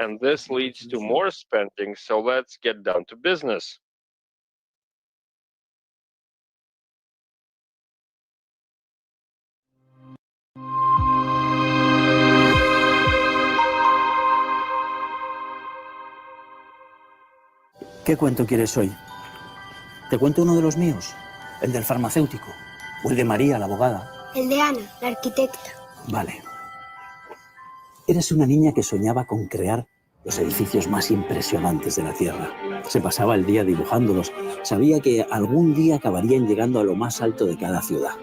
and this leads to more spending. So let's get down to business.
¿Qué cuento quieres hoy? ¿Te cuento uno de los míos? ¿El del farmacéutico? ¿O el de María, la abogada?
El de Ana, la arquitecta.
Vale. Eres una niña que soñaba con crear los edificios más impresionantes de la Tierra. Se pasaba el día dibujándolos. Sabía que algún día acabarían llegando a lo más alto de cada ciudad.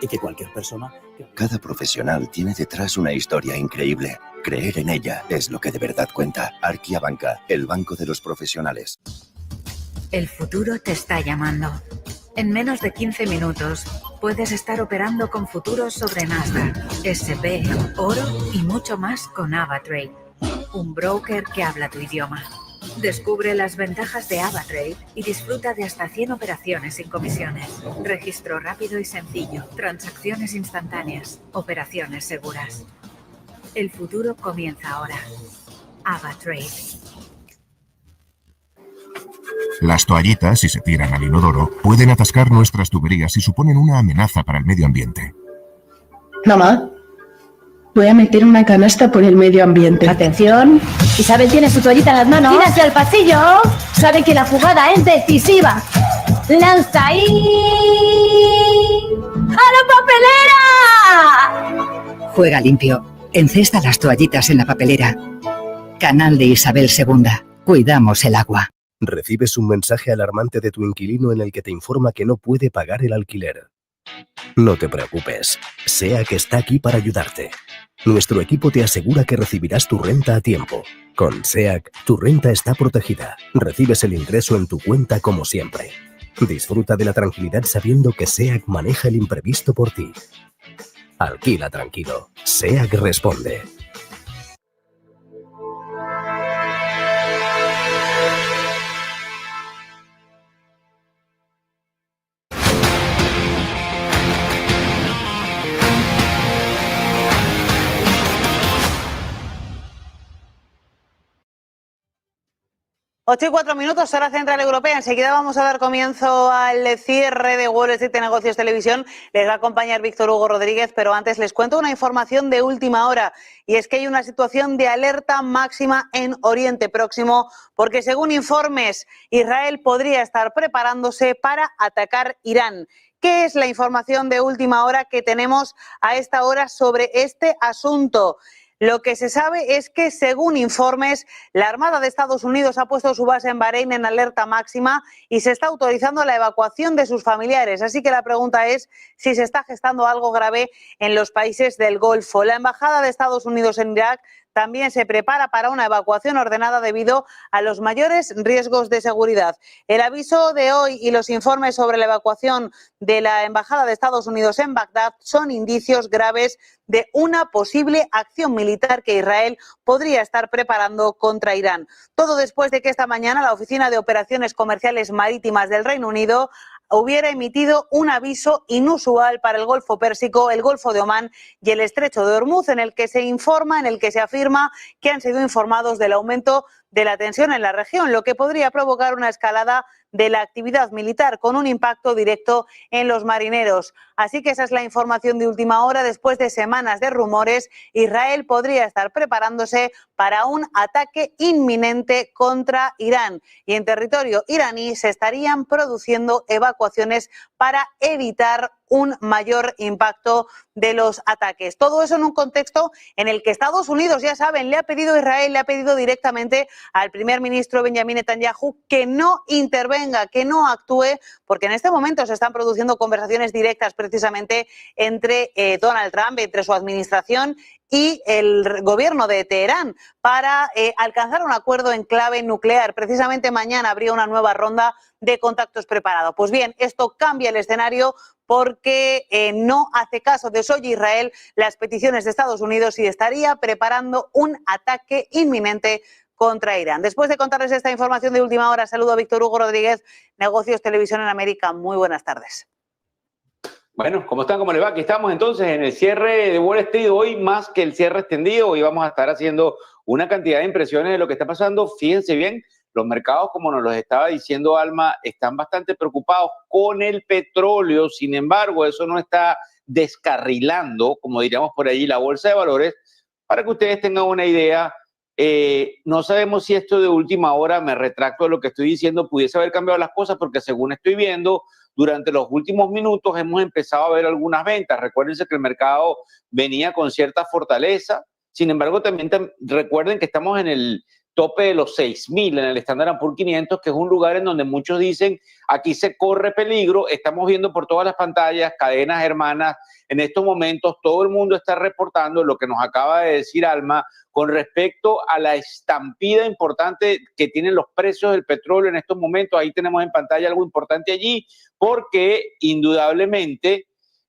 Y que cualquier persona...
Cada profesional tiene detrás una historia increíble. Creer en ella es lo que de verdad cuenta. Banca, el banco de los profesionales.
El futuro te está llamando. En menos de 15 minutos puedes estar operando con futuros sobre Nasdaq, SP, oro y mucho más con AvaTrade, un broker que habla tu idioma. Descubre las ventajas de AvaTrade y disfruta de hasta 100 operaciones sin comisiones. Registro rápido y sencillo, transacciones instantáneas, operaciones seguras. El futuro comienza ahora. AvaTrade.
Las toallitas, si se tiran al inodoro, pueden atascar nuestras tuberías y suponen una amenaza para el medio ambiente.
Mamá, voy a meter una canasta por el medio ambiente.
Atención, Isabel tiene su toallita en las manos. ¡Tira hacia el pasillo! Sabe que la jugada es decisiva. ¡Lanza ahí! ¡A la papelera!
Juega limpio. Encesta las toallitas en la papelera. Canal de Isabel II. Cuidamos el agua.
Recibes un mensaje alarmante de tu inquilino en el que te informa que no puede pagar el alquiler. No te preocupes, SEAC está aquí para ayudarte. Nuestro equipo te asegura que recibirás tu renta a tiempo. Con SEAC, tu renta está protegida. Recibes el ingreso en tu cuenta como siempre. Disfruta de la tranquilidad sabiendo que SEAC maneja el imprevisto por ti. Alquila tranquilo. SEAC responde.
8:04, hora central europea. Enseguida vamos a dar comienzo al cierre de Wall Street de Negocios Televisión. Les va a acompañar Víctor Hugo Rodríguez, pero antes les cuento una información de última hora. Y es que hay una situación de alerta máxima en Oriente Próximo, porque según informes, Israel podría estar preparándose para atacar Irán. ¿Qué es la información de última hora que tenemos a esta hora sobre este asunto? Lo que se sabe es que, según informes, la Armada de Estados Unidos ha puesto su base en Bahrein en alerta máxima y se está autorizando la evacuación de sus familiares. Así que la pregunta es si se está gestando algo grave en los países del Golfo. La Embajada de Estados Unidos en Irak también se prepara para una evacuación ordenada debido a los mayores riesgos de seguridad. El aviso de hoy y los informes sobre la evacuación de la Embajada de Estados Unidos en Bagdad son indicios graves de una posible acción militar que Israel podría estar preparando contra Irán. Todo después de que esta mañana la Oficina de Operaciones Comerciales Marítimas del Reino Unido hubiera emitido un aviso inusual para el Golfo Pérsico, el Golfo de Omán y el Estrecho de Hormuz, en el que se informa, en el que se afirma que han sido informados del aumento de la tensión en la región, lo que podría provocar una escalada de la actividad militar con un impacto directo en los marineros. Así que esa es la información de última hora. Después de semanas de rumores, Israel podría estar preparándose para un ataque inminente contra Irán. Y en territorio iraní se estarían produciendo evacuaciones para evitar un mayor impacto de los ataques. Todo eso en un contexto en el que Estados Unidos, ya saben, le ha pedido a Israel, le ha pedido directamente al primer ministro Benjamin Netanyahu que no intervenga, que no actúe, porque en este momento se están produciendo conversaciones directas precisamente entre Donald Trump, entre su administración y el gobierno de Teherán para alcanzar un acuerdo en clave nuclear. Precisamente mañana habría una nueva ronda de contactos preparado. Pues bien, esto cambia el escenario porque no hace caso de desoye Israel las peticiones de Estados Unidos y estaría preparando un ataque inminente contra Irán. Después de contarles esta información de última hora, saludo a Víctor Hugo Rodríguez, Negocios Televisión en América. Muy buenas tardes.
Bueno, ¿cómo están? ¿Cómo les va? Aquí estamos entonces en el cierre de Wall Street. Hoy más que el cierre extendido, hoy vamos a estar haciendo una cantidad de impresiones de lo que está pasando. Fíjense bien, los mercados, como nos los estaba diciendo Alma, están bastante preocupados con el petróleo. Sin embargo, eso no está descarrilando, como diríamos por allí, la bolsa de valores. Para que ustedes tengan una idea, no sabemos si esto de última hora, me retracto de lo que estoy diciendo, pudiese haber cambiado las cosas, porque según estoy viendo, durante los últimos minutos hemos empezado a ver algunas ventas. Recuérdense que el mercado venía con cierta fortaleza. Sin embargo, también recuerden que estamos en el tope de los 6.000 en el Standard & Poor's 500, que es un lugar en donde muchos dicen aquí se corre peligro. Estamos viendo por todas las pantallas, cadenas hermanas. En estos momentos todo el mundo está reportando lo que nos acaba de decir Alma con respecto a la estampida importante que tienen los precios del petróleo en estos momentos. Ahí tenemos en pantalla algo importante allí, porque indudablemente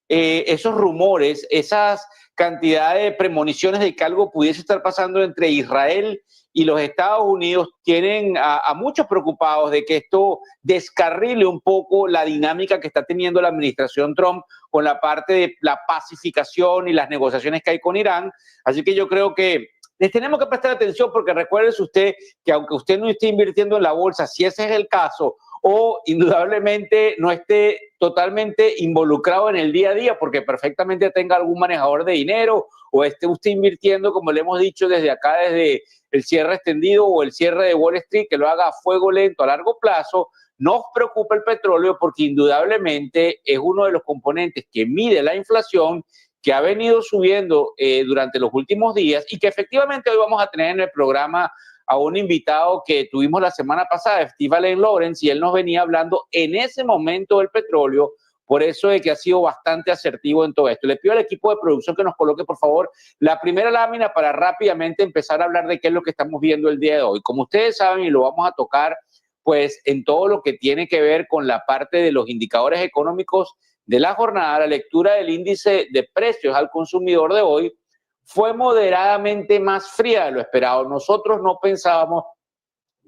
esos rumores, esas cantidades de premoniciones de que algo pudiese estar pasando entre Israel y los Estados Unidos tienen a muchos preocupados de que esto descarrile un poco la dinámica que está teniendo la administración Trump con la parte de la pacificación y las negociaciones que hay con Irán. Así que yo creo que les tenemos que prestar atención, porque recuérdese usted que aunque usted no esté invirtiendo en la bolsa, si ese es el caso, o indudablemente no esté totalmente involucrado en el día a día, porque perfectamente tenga algún manejador de dinero o esté usted invirtiendo, como le hemos dicho desde acá, desde el cierre extendido o el cierre de Wall Street, que lo haga a fuego lento a largo plazo. No os preocupe el petróleo, porque indudablemente es uno de los componentes que mide la inflación, que ha venido subiendo durante los últimos días, y que efectivamente hoy vamos a tener en el programa a un invitado que tuvimos la semana pasada, Steve Lawrence, y él nos venía hablando en ese momento del petróleo. Por eso es que ha sido bastante asertivo en todo esto. Le pido al equipo de producción que nos coloque, por favor, la primera lámina para rápidamente empezar a hablar de qué es lo que estamos viendo el día de hoy. Como ustedes saben, y lo vamos a tocar pues en todo lo que tiene que ver con la parte de los indicadores económicos de la jornada, la lectura del índice de precios al consumidor de hoy fue moderadamente más fría de lo esperado. Nosotros no pensábamos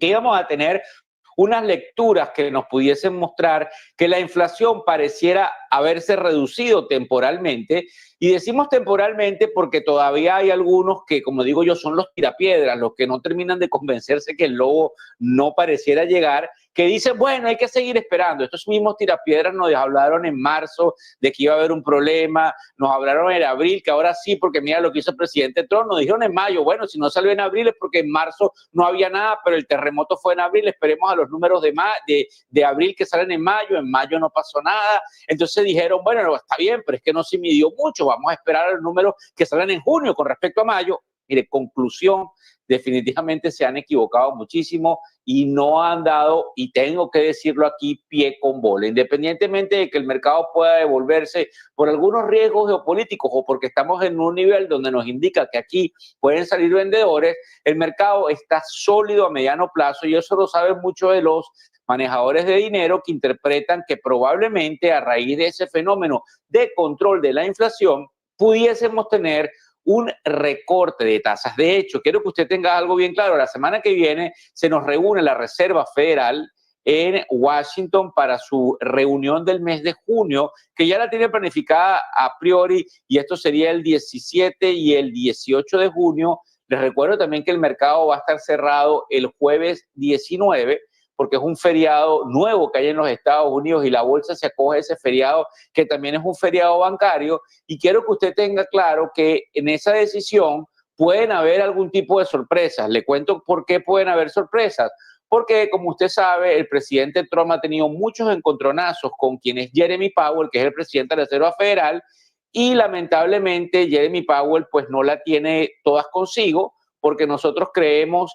que íbamos a tener unas lecturas que nos pudiesen mostrar que la inflación pareciera haberse reducido temporalmente. Y decimos temporalmente porque todavía hay algunos que, como digo yo, son los tirapiedras, los que no terminan de convencerse que el lobo no pareciera llegar, que dicen, bueno, hay que seguir esperando. Estos mismos tirapiedras nos hablaron en marzo de que iba a haber un problema, nos hablaron en abril, que ahora sí, porque mira lo que hizo el presidente Trump, nos dijeron en mayo, bueno, si no salió en abril es porque en marzo no había nada, pero el terremoto fue en abril, esperemos a los números de abril que salen en mayo no pasó nada. Entonces dijeron, bueno, no, está bien, pero es que no se midió mucho, vamos a esperar a los números que salen en junio con respecto a mayo. Mire, conclusión, definitivamente se han equivocado muchísimo y no han dado, y tengo que decirlo aquí, pie con bola. Independientemente de que el mercado pueda devolverse por algunos riesgos geopolíticos o porque estamos en un nivel donde nos indica que aquí pueden salir vendedores, el mercado está sólido a mediano plazo y eso lo saben muchos de los manejadores de dinero que interpretan que probablemente a raíz de ese fenómeno de control de la inflación pudiésemos tener un recorte de tasas. De hecho, quiero que usted tenga algo bien claro. La semana que viene se nos reúne la Reserva Federal en Washington para su reunión del mes de junio, que ya la tiene planificada a priori, y esto sería el 17 y el 18 de junio. Les recuerdo también que el mercado va a estar cerrado el jueves 19, porque es un feriado nuevo que hay en los Estados Unidos y la bolsa se acoge a ese feriado, que también es un feriado bancario, y quiero que usted tenga claro que en esa decisión pueden haber algún tipo de sorpresas. Le cuento por qué pueden haber sorpresas. Porque, como usted sabe, el presidente Trump ha tenido muchos encontronazos con quien es Jeremy Powell, que es el presidente de la Reserva Federal, y lamentablemente Jeremy Powell pues no la tiene todas consigo, porque nosotros creemos...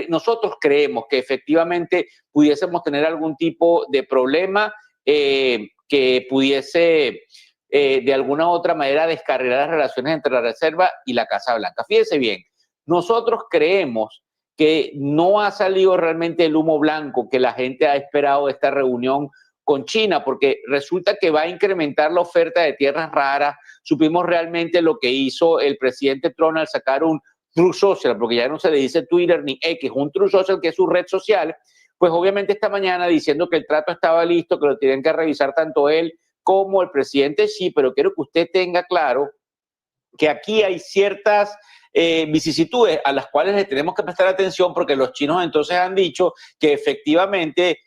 nosotros creemos que efectivamente pudiésemos tener algún tipo de problema que pudiese de alguna u otra manera descarrilar las relaciones entre la Reserva y la Casa Blanca. Fíjense bien, nosotros creemos que no ha salido realmente el humo blanco que la gente ha esperado de esta reunión con China, porque resulta que va a incrementar la oferta de tierras raras. Supimos realmente lo que hizo el presidente Trump al sacar un True Social, porque ya no se le dice Twitter ni X, un True Social que es su red social, pues obviamente esta mañana diciendo que el trato estaba listo, que lo tienen que revisar tanto él como el presidente Xi, pero quiero que usted tenga claro que aquí hay ciertas vicisitudes a las cuales le tenemos que prestar atención, porque los chinos entonces han dicho que efectivamente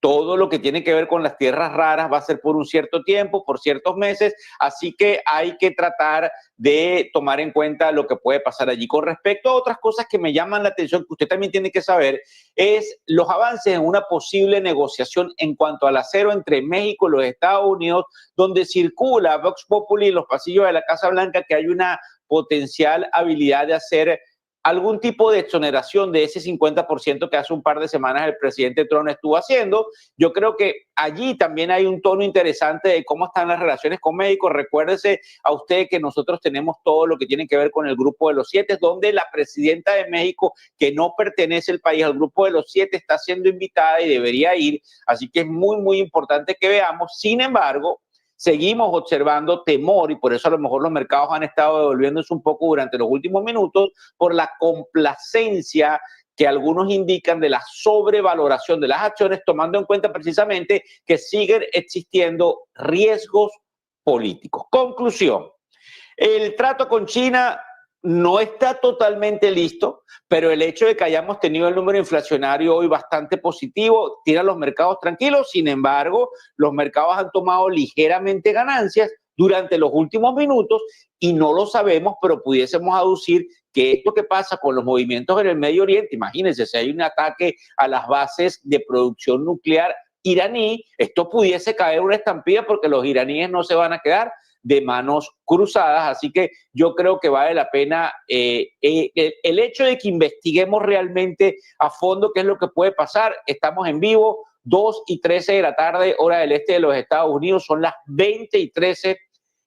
todo lo que tiene que ver con las tierras raras va a ser por un cierto tiempo, por ciertos meses, así que hay que tratar de tomar en cuenta lo que puede pasar allí. Con respecto a otras cosas que me llaman la atención, que usted también tiene que saber, es los avances en una posible negociación en cuanto al acero entre México y los Estados Unidos, donde circula Vox Populi en los pasillos de la Casa Blanca que hay una potencial habilidad de hacer algún tipo de exoneración de ese 50% que hace un par de semanas el presidente Trump estuvo haciendo. Yo creo que allí también hay un tono interesante de cómo están las relaciones con México. Recuérdese a usted que nosotros tenemos todo lo que tiene que ver con el Grupo de los 7, donde la presidenta de México, que no pertenece al país al Grupo de los 7, está siendo invitada y debería ir. Así que es muy, muy importante que veamos. Sin embargo, seguimos observando temor y por eso a lo mejor los mercados han estado devolviéndose un poco durante los últimos minutos por la complacencia que algunos indican de la sobrevaloración de las acciones, tomando en cuenta precisamente que siguen existiendo riesgos políticos. Conclusión, el trato con China no está totalmente listo, pero el hecho de que hayamos tenido el número inflacionario hoy bastante positivo tiene a los mercados tranquilos. Sin embargo, los mercados han tomado ligeramente ganancias durante los últimos minutos y no lo sabemos, pero pudiésemos aducir que esto que pasa con los movimientos en el Medio Oriente, imagínense, si hay un ataque a las bases de producción nuclear iraní, esto pudiese caer una estampida porque los iraníes no se van a quedar de manos cruzadas, así que yo creo que vale la pena el hecho de que investiguemos realmente a fondo qué es lo que puede pasar. Estamos en vivo, 2:13 de la tarde, hora del este de los Estados Unidos, son las 20:13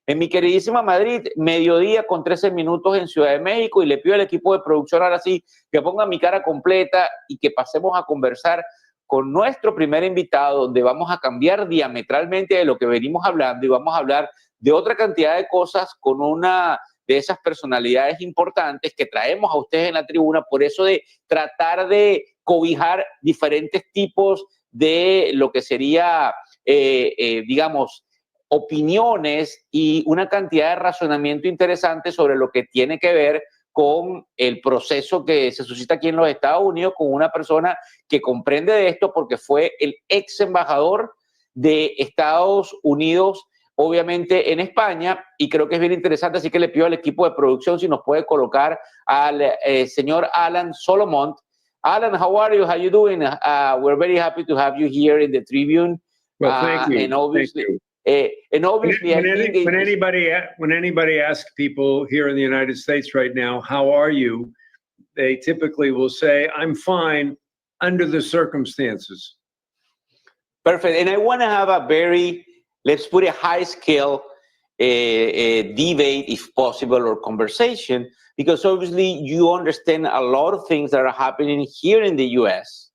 en mi queridísima Madrid, mediodía con 13 minutos en Ciudad de México, y le pido al equipo de producción ahora sí que ponga mi cara completa y que pasemos a conversar con nuestro primer invitado, donde vamos a cambiar diametralmente de lo que venimos hablando y vamos a hablar de otra cantidad de cosas con una de esas personalidades importantes que traemos a ustedes en la tribuna, por eso de tratar de cobijar diferentes tipos de lo que sería, digamos, opiniones y una cantidad de razonamiento interesante sobre lo que tiene que ver con el proceso que se suscita aquí en los Estados Unidos, con una persona que comprende de esto porque fue el ex embajador de Estados Unidos, obviamente en España, y creo que es bien interesante, así que le pido al equipo de producción si nos puede colocar al señor Alan Solomon. Alan, how are you? How you doing? We're very happy to have you here in the Tribune.
Well, thank you.
And obviously,
thank you.
And obviously,
when anybody asks people here in the United States right now, how are you? They typically will say, I'm fine under the circumstances.
Perfect. And I want to have a very, let's put a high scale debate, if possible, or conversation, because obviously you understand a lot of things that are happening here in the US.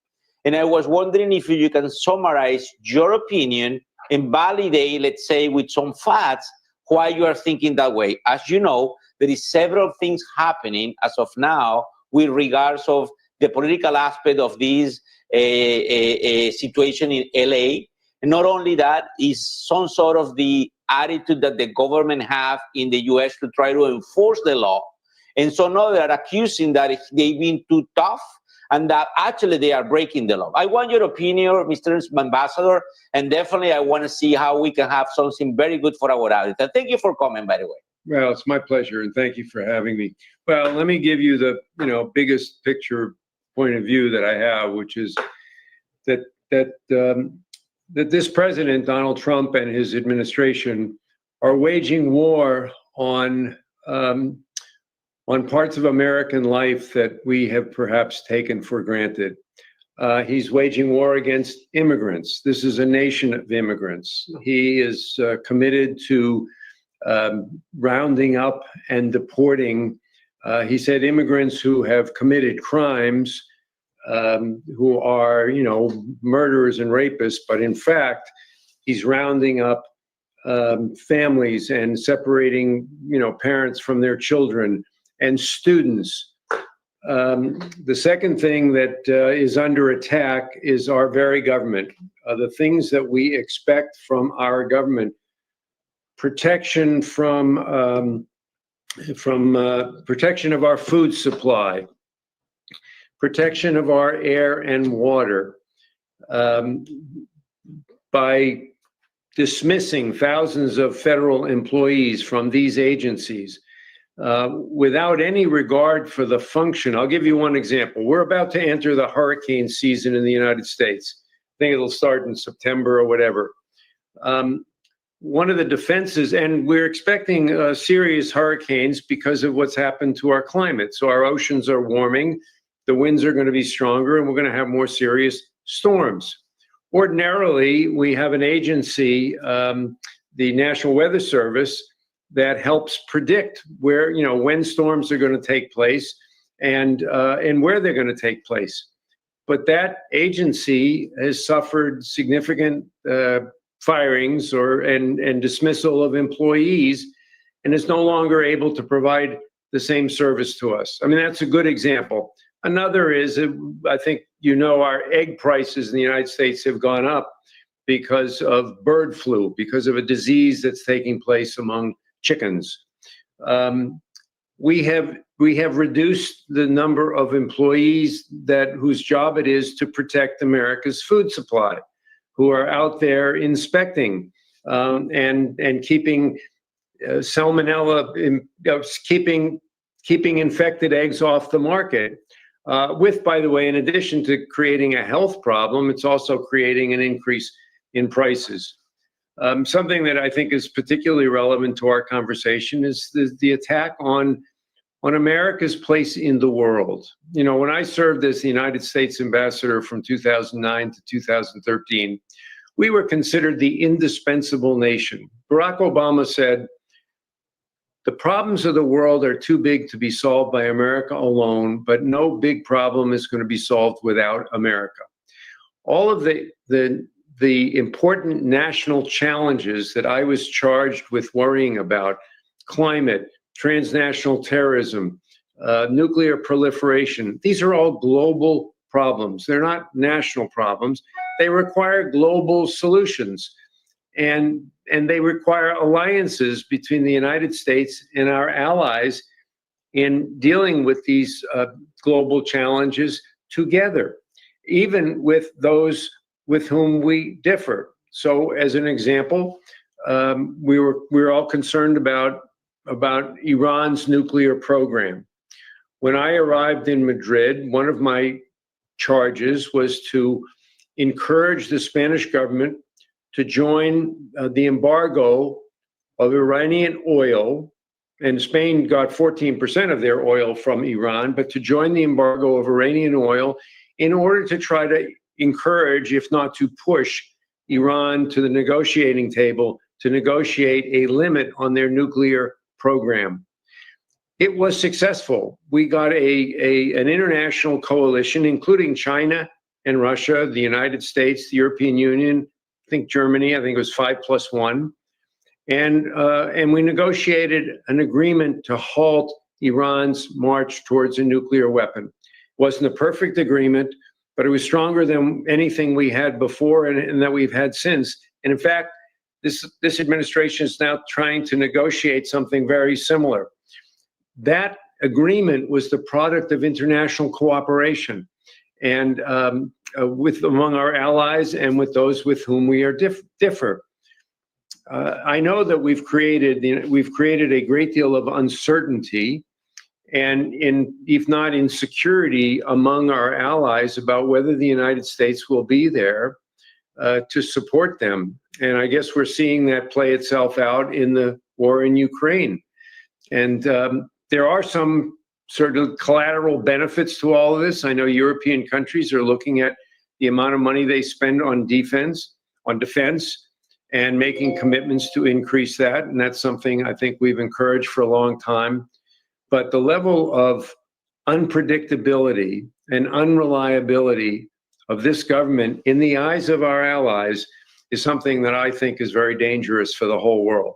And I was wondering if you can summarize your opinion and validate, let's say, with some facts, why you are thinking that way. As you know, there is several things happening as of now with regards of the political aspect of this situation in LA. And not only that, is some sort of the attitude that the government have in the US to try to enforce the law. And so now they are accusing that they've been too tough and that actually they are breaking the law. I want your opinion, Mr. Ambassador, and definitely I want to see how we can have something very good for our audience. Thank you for coming, by the way.
Well, it's my pleasure, and thank you for having me. Well, let me give you the biggest picture point of view that I have, which is that this president, Donald Trump, and his administration are waging war on parts of American life that we have perhaps taken for granted. He's waging war against immigrants. This is a nation of immigrants. He is committed to rounding up and deporting, he said, immigrants who have committed crimes, who are, murderers and rapists. But in fact, he's rounding up families and separating, parents from their children and students. The second thing that is under attack is our very government. The things that we expect from our government: protection from protection of our food supply, protection of our air and water, by dismissing thousands of federal employees from these agencies. Without any regard for the function. I'll give you one example. We're about to enter the hurricane season in the United States. I think it'll start in September or whatever. One of the defenses, and we're expecting serious hurricanes because of what's happened to our climate. So our oceans are warming, the winds are going to be stronger, and we're going to have more serious storms. Ordinarily, we have an agency, the National Weather Service, that helps predict where, when storms are going to take place and where they're going to take place. But that agency has suffered significant firings and dismissal of employees and is no longer able to provide the same service to us. I mean, that's a good example. Another is, I think, our egg prices in the United States have gone up because of bird flu, because of a disease that's taking place among chickens. We have reduced the number of employees whose job it is to protect America's food supply, who are out there inspecting and keeping salmonella, keeping infected eggs off the market. With, by the way, in addition to creating a health problem, it's also creating an increase in prices. Something that I think is particularly relevant to our conversation is the attack on America's place in the world. When I served as the United States ambassador from 2009 to 2013, we were considered the indispensable nation. Barack Obama said, "The problems of the world are too big to be solved by America alone, but no big problem is going to be solved without America." All of the important national challenges that I was charged with worrying about, climate, transnational terrorism, nuclear proliferation, these are all global problems. They're not national problems. They require global solutions. And and they require alliances between the United States and our allies in dealing with these global challenges together, even with those with whom we differ. So, as an example, we were all concerned about Iran's nuclear program. When I arrived in Madrid, one of my charges was to encourage the Spanish government to join the embargo of Iranian oil, and Spain got 14% of their oil from Iran, but to join the embargo of Iranian oil in order to try to encourage, if not to push, Iran to the negotiating table to negotiate a limit on their nuclear program. It was successful. We got an international coalition, including China and Russia, the United States, the European Union, I think Germany, I think it was 5+1. And we negotiated an agreement to halt Iran's march towards a nuclear weapon. It wasn't a perfect agreement, but it was stronger than anything we had before and that we've had since. And in fact, this administration is now trying to negotiate something very similar. That agreement was the product of international cooperation, and with among our allies and with those with whom we are differ. I know that we've created a great deal of uncertainty, and if not insecurity, among our allies about whether the United States will be there to support them. And I guess we're seeing that play itself out in the war in Ukraine. And there are some sort of collateral benefits to all of this. I know European countries are looking at the amount of money they spend on defense, and making commitments to increase that. And that's something I think we've encouraged for a long time. But the level of unpredictability and unreliability of this government in the eyes of our allies is something that I think is very dangerous for the whole world.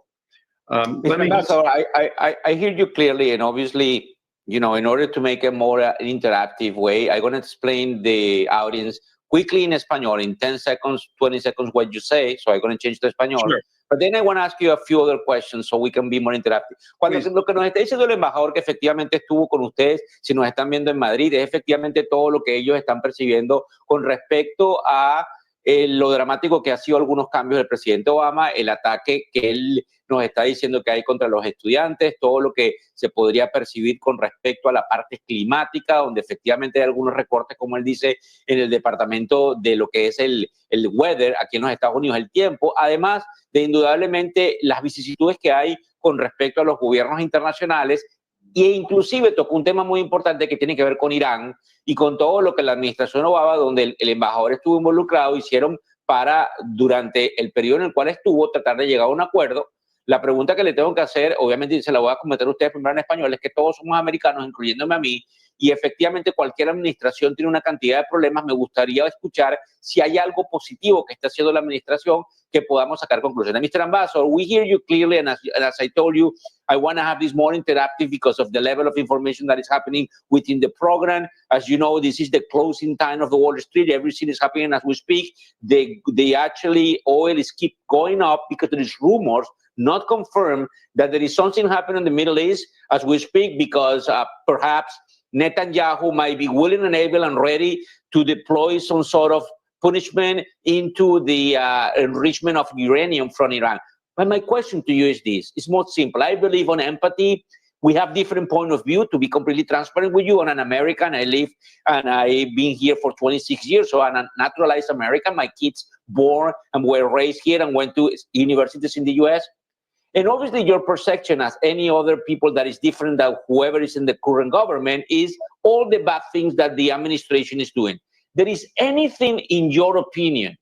I hear you clearly, and obviously, you know, in order to make a more interactive way, I'm going to explain the audience quickly in Espanol, in 10 seconds, 20 seconds, what you say. So I'm going to change to Espanol. Sure. But then I want to ask you a few other questions so we can be more interactive. Cuando lo que nos está diciendo el embajador que efectivamente estuvo con ustedes, si nos están viendo en Madrid, es efectivamente todo lo que ellos están percibiendo con respecto a lo dramático que ha sido algunos cambios del presidente Obama, el ataque que él nos está diciendo que hay contra los estudiantes, todo lo que se podría percibir con respecto a la parte climática, donde efectivamente hay algunos recortes, como él dice, en el departamento de lo que es el weather aquí en los Estados Unidos, el tiempo, además de indudablemente las vicisitudes que hay con respecto a los gobiernos internacionales. E inclusive tocó un tema muy importante que tiene que ver con Irán y con todo lo que la administración Obama, donde el embajador estuvo involucrado, hicieron para, durante el periodo en el cual estuvo, tratar de llegar a un acuerdo. La pregunta que le tengo que hacer, obviamente se la voy a cometer a ustedes primero en español, es que todos somos americanos, incluyéndome a mí, y efectivamente cualquier administración tiene una cantidad de problemas. Me gustaría escuchar si hay algo positivo que está haciendo la administración que podamos sacar conclusiones. Mr. Ambassador, we hear you clearly, and as I told you, I want to have this more interactive because of the level of information that is happening within the program. As you know, this is the closing time of the Wall Street. Everything is happening as we speak. They actually, oil is keep going up because there is rumors, not confirmed, that there is something happening in the Middle East as we speak, because perhaps Netanyahu might be willing and able and ready to deploy some sort of punishment into the enrichment of uranium from Iran. But my question to you is this. It's more simple. I believe on empathy. We have different point of view. To be completely transparent with you, I'm an American. I live and I've been here for 26 years. So I'm a naturalized American. My kids born and were raised here and went to universities in the US. And obviously your perception, as any other people that is different than whoever is in the current government, is all the bad things that the administration is doing. There is anything, in your opinion,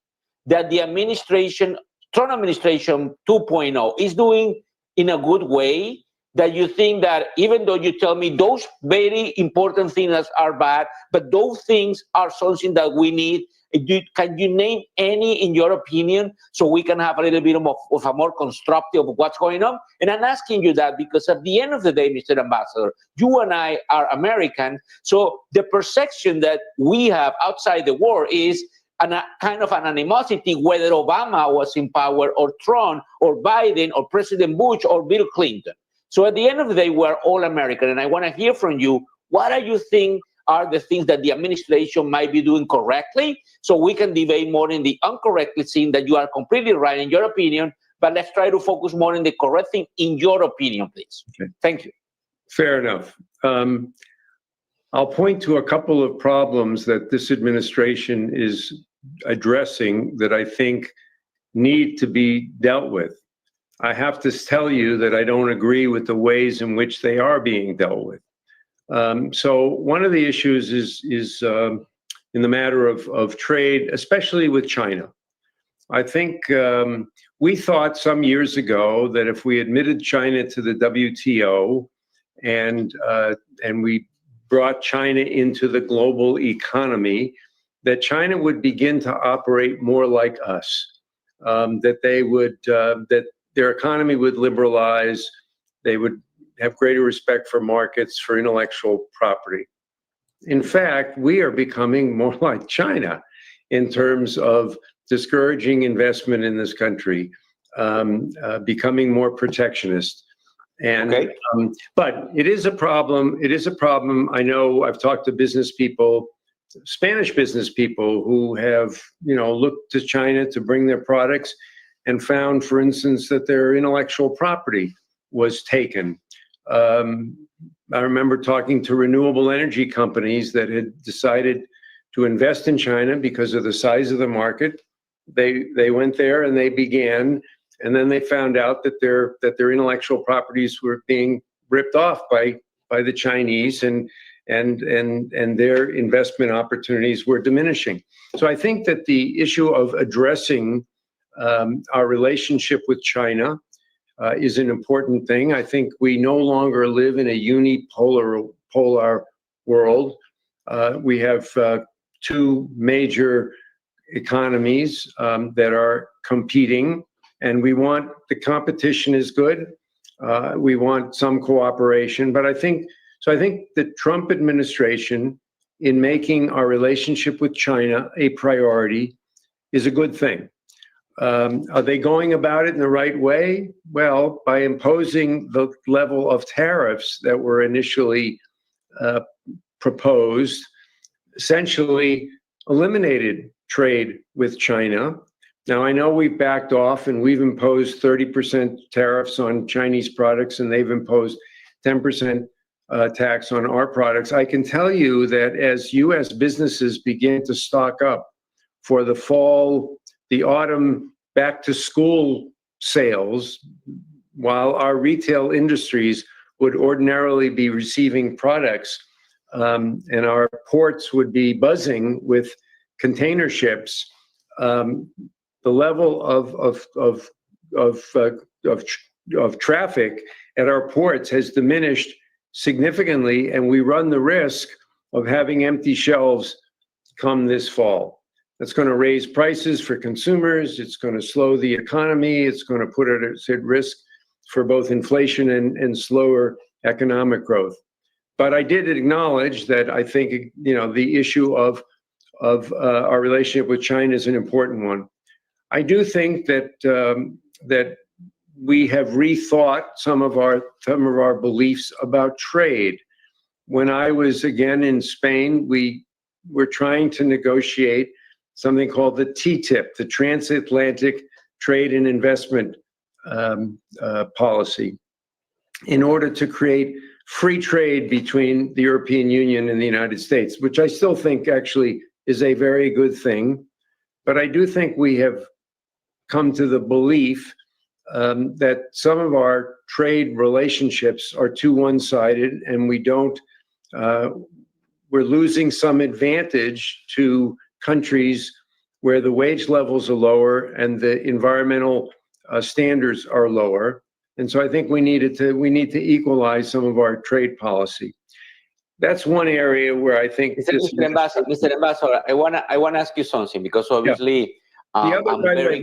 that the administration, Trump administration 2.0, is doing in a good way, that you think that even though you tell me those very important things are bad, but those things are something that we need? Can you name any, in your opinion, so we can have a little bit of a more constructive of what's going on? And I'm asking you that because at the end of the day, Mr. Ambassador, you and I are American. So the perception that we have outside the war is a kind of an animosity whether Obama was in power or Trump or Biden or President Bush or Bill Clinton. So at the end of the day, we're all American, and I want to hear from you. What do you think are the things that the administration might be doing correctly, so we can debate more in the incorrectly thing that you are completely right in your opinion, but let's try to focus more on the correct thing in your opinion, please.
Okay.
Thank you.
Fair enough. I'll point to a couple of problems that this administration is addressing that I think need to be dealt with. I have to tell you that I don't agree with the ways in which they are being dealt with. So one of the issues is in the matter of trade, especially with China. I think we thought some years ago that if we admitted China to the WTO and we brought China into the global economy, that China would begin to operate more like us, that their economy would liberalize, they would have greater respect for markets, for intellectual property. In fact, we are becoming more like China in terms of discouraging investment in this country, becoming more protectionist. And
okay.
But it is a problem. It is a problem. I know I've talked to business people, Spanish business people who have, looked to China to bring their products and found, for instance, that their intellectual property was taken. I remember talking to renewable energy companies that had decided to invest in China because of the size of the market. They went there and they began, and then they found out that their intellectual properties were being ripped off by the Chinese, and their investment opportunities were diminishing. So I think that the issue of addressing our relationship with China is an important thing. I think we no longer live in a unipolar world. We have two major economies that are competing, and we want the competition is good. We want some cooperation, but I think the Trump administration, in making our relationship with China a priority, is a good thing. Are they going about it in the right way? Well, by imposing the level of tariffs that were initially proposed, essentially eliminated trade with China. Now, I know we've backed off and we've imposed 30% tariffs on Chinese products, and they've imposed 10% tax on our products. I can tell you that as U.S. businesses begin to stock up for the fall, the autumn back-to-school sales, while our retail industries would ordinarily be receiving products and our ports would be buzzing with container ships, the level of traffic at our ports has diminished significantly, and we run the risk of having empty shelves come this fall. That's going to raise prices for consumers. It's going to slow the economy. It's going to put it at risk for both inflation and slower economic growth. But I did acknowledge that I think, the issue of our relationship with China is an important one. I do think that that we have rethought some of our beliefs about trade. When I was again in Spain, we were trying to negotiate something called the TTIP, the Transatlantic Trade and Investment Policy, in order to create free trade between the European Union and the United States, which I still think actually is a very good thing. But I do think we have come to the belief that some of our trade relationships are too one-sided, and we're losing some advantage to countries where the wage levels are lower and the environmental standards are lower. And so I think we need to equalize some of our trade policy. That's one area where I think
Mr. Ambassador, I want to ask you something, because obviously
the other area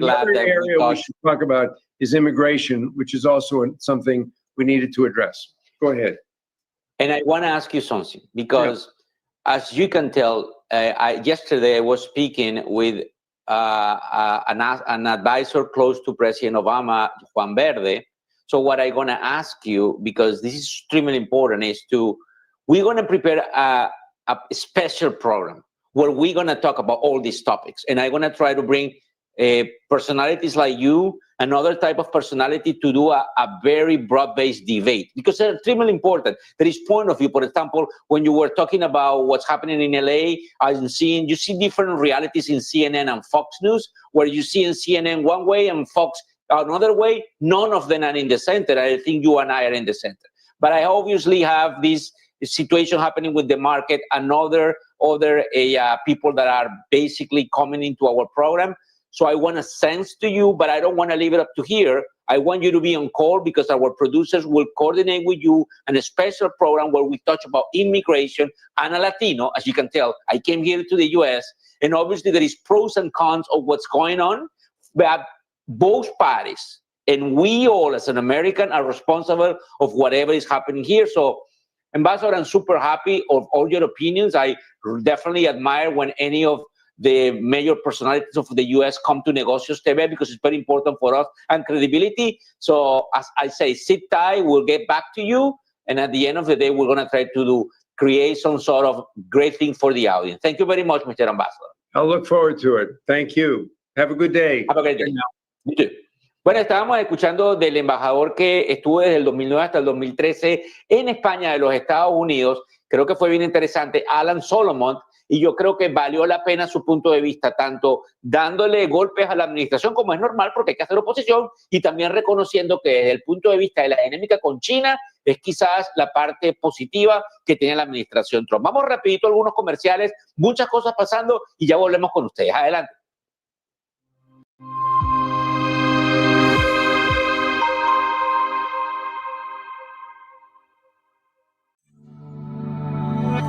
we should talk about is immigration, which is also something we needed to address. Go ahead.
And I want to ask you something, because as you can tell, yesterday I was speaking with an advisor close to President Obama, Juan Verde. So what I'm going to ask you, because this is extremely important, is we're going to prepare a special program where we're going to talk about all these topics. And I'm going to try to bring personalities like you and other type of personality to do a very broad-based debate, because they're extremely important. There is point of view. For example, when you were talking about what's happening in LA, you see different realities in CNN and Fox News, where you see in CNN one way and Fox another way. None of them are in the center. I think you and I are in the center. But I obviously have this situation happening with the market and other people that are basically coming into our program. So I want to sense to you, but I don't want to leave it up to here. I want you to be on call, because our producers will coordinate with you on a special program where we touch about immigration and a Latino. As you can tell, I came here to the US, and obviously there is pros and cons of what's going on, but both parties and we all as an American are responsible of whatever is happening here. So, Ambassador, I'm super happy of all your opinions. I definitely admire when any of the major personalities of the US come to Negocios TV, because it's very important for us and credibility. So as I say, sit tight, we'll get back to you. And at the end of the day, we're going to try to create some sort of great thing for the audience. Thank you very much, Mr. Ambassador.
I'll look forward to it. Thank you. Have a good day.
Have a great day. You too. Bueno, estábamos escuchando del embajador que estuvo desde el 2009 hasta el 2013 en España de los Estados Unidos. Creo que fue bien interesante, Alan Solomon, y yo creo que valió la pena su punto de vista, tanto dándole golpes a la administración, como es normal porque hay que hacer oposición, y también reconociendo que desde el punto de vista de la dinámica con China es quizás la parte positiva que tiene la administración Trump. Vamos rapidito a algunos comerciales, muchas cosas pasando y ya volvemos con ustedes. Adelante.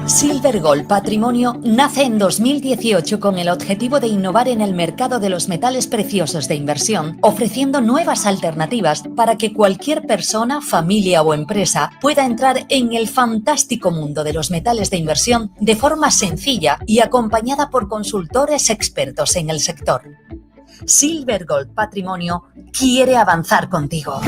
Silver Gold Patrimonio nace en 2018 con el objetivo de innovar en el mercado de los metales preciosos de inversión, ofreciendo nuevas alternativas para que cualquier persona, familia o empresa pueda entrar en el fantástico mundo de los metales de inversión de forma sencilla y acompañada por consultores expertos en el sector. Silver Gold Patrimonio quiere avanzar contigo.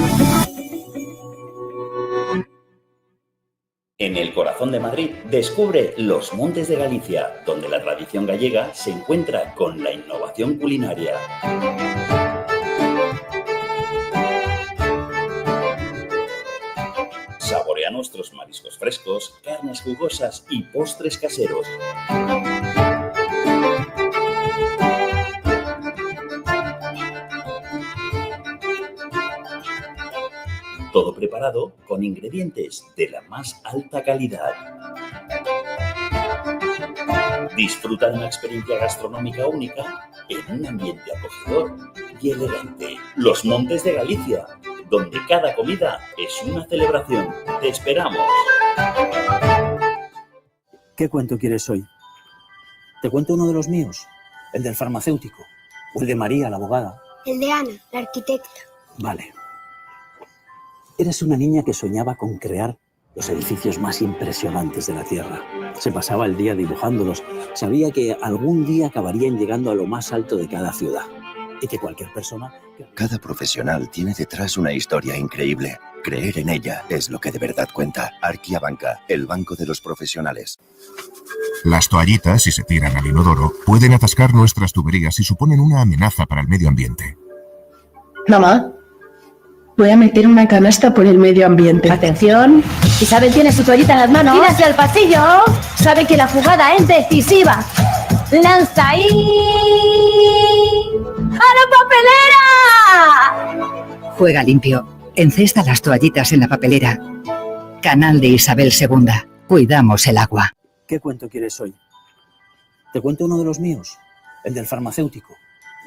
En el corazón de Madrid, descubre Los Montes de Galicia, donde la tradición gallega se encuentra con la innovación culinaria. Saborea nuestros mariscos frescos, carnes jugosas y postres caseros. Todo preparado con ingredientes de la más alta calidad. Disfruta de una experiencia gastronómica única en un ambiente acogedor y elegante. Los Montes de Galicia, donde cada comida es una celebración. ¡Te esperamos!
¿Qué cuento quieres hoy? ¿Te cuento uno de los míos? ¿El del farmacéutico? ¿O el de María, la abogada?
El de Ana, la arquitecta.
Vale. Eres una niña que soñaba con crear los edificios más impresionantes de la Tierra. Se pasaba el día dibujándolos. Sabía que algún día acabarían llegando a lo más alto de cada ciudad. Y que cualquier persona...
Cada profesional tiene detrás una historia increíble. Creer en ella es lo que de verdad cuenta. Banca, el banco de los profesionales.
Las toallitas, si se tiran al inodoro, pueden atascar nuestras tuberías y suponen una amenaza para el medio ambiente.
Mamá, voy a meter una canasta por el medio ambiente.
Atención, Isabel tiene su toallita en las manos. Tira hacia el pasillo. Sabe que la jugada es decisiva. Lanza ahí. ¡A la papelera!
Juega limpio. Encesta las toallitas en la papelera. Canal de Isabel II. Cuidamos el agua.
¿Qué cuento quieres hoy? ¿Te cuento uno de los míos? ¿El del farmacéutico?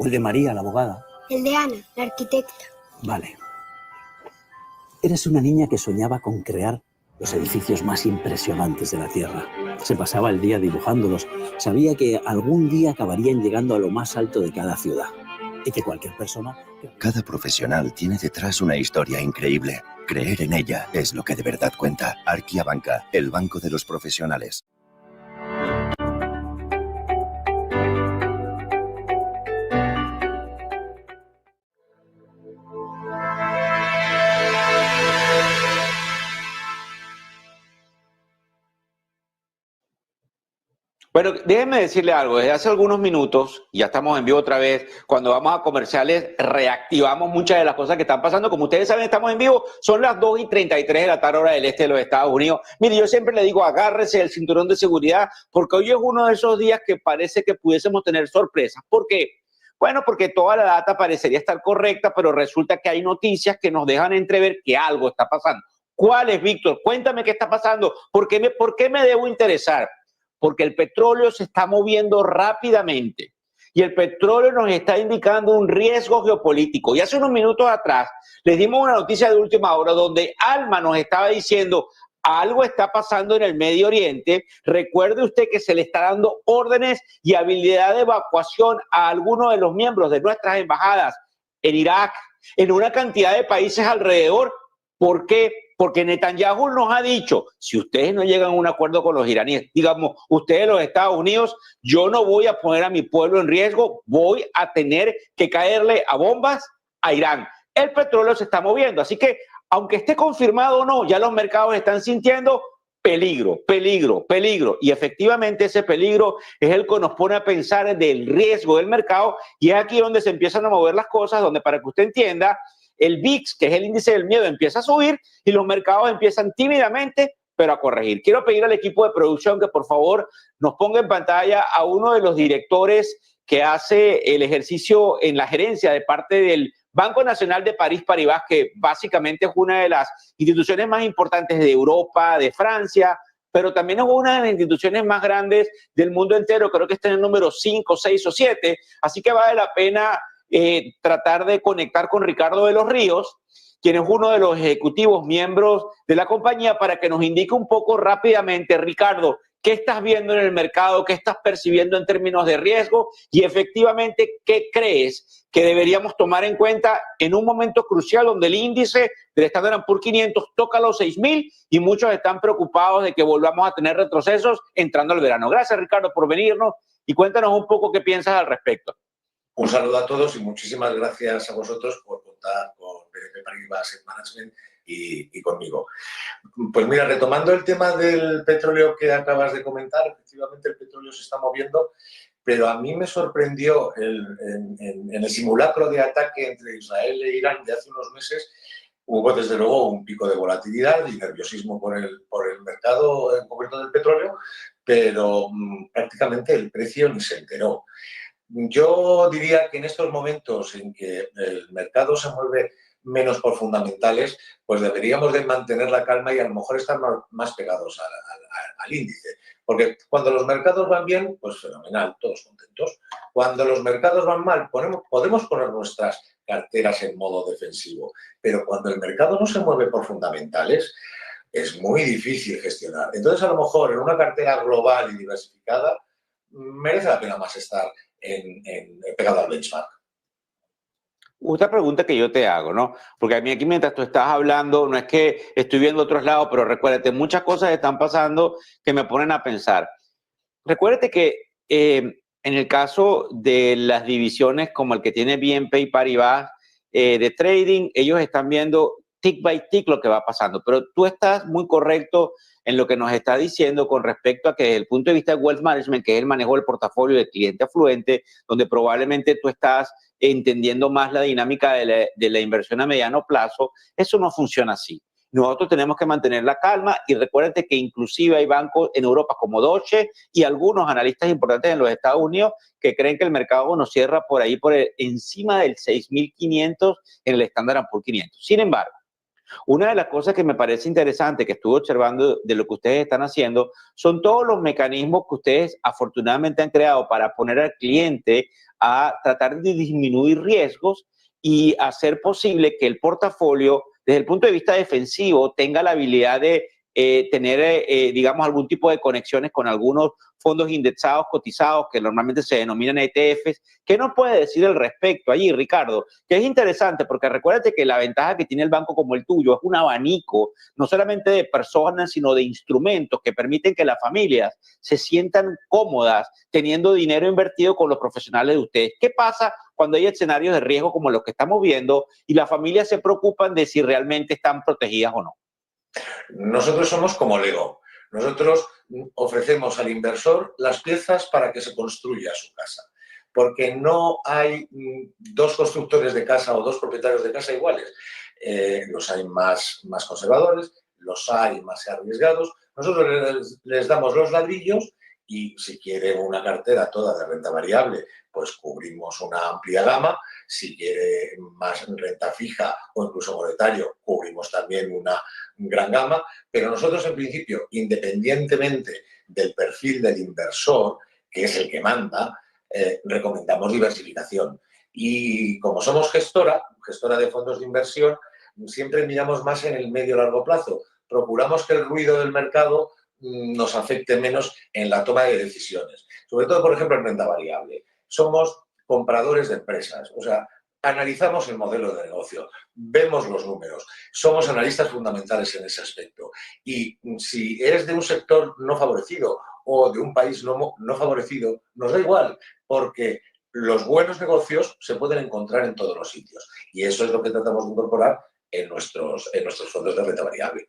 ¿O el de María, la abogada?
El de Ana, la arquitecta.
Vale. Eres una niña que soñaba con crear los edificios más impresionantes de la Tierra. Se pasaba el día dibujándolos. Sabía que algún día acabarían llegando a lo más alto de cada ciudad. Y que cualquier persona...
Cada profesional tiene detrás una historia increíble. Creer en ella es lo que de verdad cuenta. Banca, el banco de los profesionales.
Bueno, déjenme decirle algo. Desde hace algunos minutos, ya estamos en vivo otra vez, cuando vamos a comerciales reactivamos muchas de las cosas que están pasando. Como ustedes saben, estamos en vivo. Son las 2:33 de la tarde, hora del este de los Estados Unidos. Mire, yo siempre le digo, agárrese el cinturón de seguridad, porque hoy es uno de esos días que parece que pudiésemos tener sorpresas. ¿Por qué? Bueno, porque toda la data parecería estar correcta, pero resulta que hay noticias que nos dejan entrever que algo está pasando. ¿Cuál es, Víctor? Cuéntame qué está pasando. ¿Por qué me debo interesar? Porque el petróleo se está moviendo rápidamente y el petróleo nos está indicando un riesgo geopolítico. Y hace unos minutos atrás les dimos una noticia de última hora donde Alma nos estaba diciendo algo está pasando en el Medio Oriente. Recuerde usted que se le está dando órdenes y habilidad de evacuación a algunos de los miembros de nuestras embajadas en Irak, en una cantidad de países alrededor. ¿Por qué? Porque Netanyahu nos ha dicho, si ustedes no llegan a un acuerdo con los iraníes, digamos, ustedes los Estados Unidos, yo no voy a poner a mi pueblo en riesgo, voy a tener que caerle a bombas a Irán. El petróleo se está moviendo, así que aunque esté confirmado o no, ya los mercados están sintiendo peligro, peligro, peligro. Y efectivamente ese peligro es el que nos pone a pensar del riesgo del mercado y es aquí donde se empiezan a mover las cosas, donde para que usted entienda, el VIX, que es el índice del miedo, empieza a subir y los mercados empiezan tímidamente, pero a corregir. Quiero pedir al equipo de producción que por favor nos ponga en pantalla a uno de los directores que hace el ejercicio en la gerencia de parte del Banco Nacional de París-Paribas, que básicamente es una de las instituciones más importantes de Europa, de Francia, pero también es una de las instituciones más grandes del mundo entero. Creo que está en el número 5, 6 o 7, así que vale la pena tratar de conectar con Ricardo de los Ríos, quien es uno de los ejecutivos miembros de la compañía, para que nos indique un poco rápidamente, Ricardo, qué estás viendo en el mercado, qué estás percibiendo en términos de riesgo y efectivamente qué crees que deberíamos tomar en cuenta en un momento crucial donde el índice del Standard & Poor's 500 toca los 6.000 y muchos están preocupados de que volvamos a tener retrocesos entrando al verano. Gracias, Ricardo, por venirnos y cuéntanos un poco qué piensas al respecto.
Un saludo a todos y muchísimas gracias a vosotros por contar con BNP Paribas Asset Management y conmigo. Pues mira, retomando el tema del petróleo que acabas de comentar, efectivamente el petróleo se está moviendo, pero a mí me sorprendió en el simulacro de ataque entre Israel e Irán de hace unos meses. Hubo desde luego un pico de volatilidad y nerviosismo por el mercado en concreto del petróleo, pero prácticamente el precio ni se enteró. Yo diría que en estos momentos en que el mercado se mueve menos por fundamentales, pues deberíamos de mantener la calma y a lo mejor estar más pegados al índice. Porque cuando los mercados van bien, pues fenomenal, todos contentos. Cuando los mercados van mal, podemos poner nuestras carteras en modo defensivo. Pero cuando el mercado no se mueve por fundamentales, es muy difícil gestionar. Entonces, a lo mejor en una cartera global y diversificada, merece la pena más estar pegado al benchmark.
Otra pregunta que yo te hago, ¿no? Porque a mí aquí mientras tú estás hablando, no es que estoy viendo otros lados, pero recuérdate, muchas cosas están pasando que me ponen a pensar. Recuérdate que en el caso de las divisiones como el que tiene BNP Paribas de trading, ellos están viendo tick by tick lo que va pasando, pero tú estás muy correcto en lo que nos está diciendo con respecto a que desde el punto de vista de wealth management, que es el manejo del portafolio de cliente afluente, donde probablemente tú estás entendiendo más la dinámica de la inversión a mediano plazo, eso no funciona así. Nosotros tenemos que mantener la calma y recuérdate que inclusive hay bancos en Europa como Deutsche y algunos analistas importantes en los Estados Unidos que creen que el mercado nos cierra por ahí encima del 6.500 en el Standard & Poor's 500. Sin embargo, una de las cosas que me parece interesante que estuve observando de lo que ustedes están haciendo son todos los mecanismos que ustedes afortunadamente han creado para poner al cliente a tratar de disminuir riesgos y hacer posible que el portafolio, desde el punto de vista defensivo, tenga la habilidad de tener, digamos, algún tipo de conexiones con algunos fondos indexados, cotizados, que normalmente se denominan ETFs. ¿Qué nos puede decir al respecto allí, Ricardo? Que es interesante porque recuérdate que la ventaja que tiene el banco como el tuyo es un abanico, no solamente de personas, sino de instrumentos que permiten que las familias se sientan cómodas teniendo dinero invertido con los profesionales de ustedes. ¿Qué pasa cuando hay escenarios de riesgo como los que estamos viendo y las familias se preocupan de si realmente están protegidas o no?
Nosotros somos como Lego. Nosotros ofrecemos al inversor las piezas para que se construya su casa. Porque no hay dos constructores de casa o dos propietarios de casa iguales. Los hay más conservadores, los hay más arriesgados. Nosotros les damos los ladrillos y si quiere una cartera toda de renta variable, pues cubrimos una amplia gama. Si quiere más renta fija o incluso monetario, cubrimos también una gran gama. Pero nosotros, en principio, independientemente del perfil del inversor, que es el que manda, recomendamos diversificación. Y como somos gestora de fondos de inversión, siempre miramos más en el medio y largo plazo. Procuramos que el ruido del mercado nos afecte menos en la toma de decisiones. Sobre todo, por ejemplo, en renta variable. Somos compradores de empresas, o sea, analizamos el modelo de negocio, vemos los números, somos analistas fundamentales en ese aspecto. Y si eres de un sector no favorecido o de un país no favorecido, nos da igual, porque los buenos negocios se pueden encontrar en todos los sitios. Y eso es lo que tratamos de incorporar en nuestros fondos de renta variable.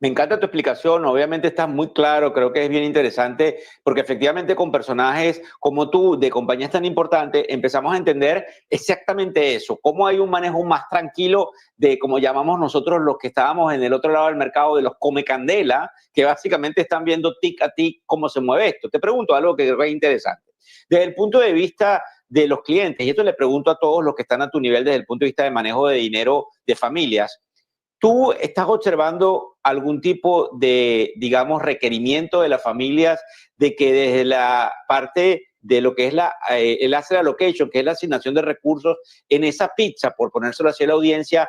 Me encanta tu explicación, obviamente estás muy claro, creo que es bien interesante, porque efectivamente con personajes como tú, de compañías tan importantes, empezamos a entender exactamente eso, cómo hay un manejo más tranquilo de, como llamamos nosotros los que estábamos en el otro lado del mercado, de los come candela, que básicamente están viendo tic a tic cómo se mueve esto. Te pregunto algo que es re interesante. Desde el punto de vista de los clientes, y esto le pregunto a todos los que están a tu nivel desde el punto de vista de manejo de dinero de familias, ¿tú estás observando algún tipo de, digamos, requerimiento de las familias de que desde la parte de lo que es el asset allocation, que es la asignación de recursos, en esa pizza, por ponérselo hacia la audiencia,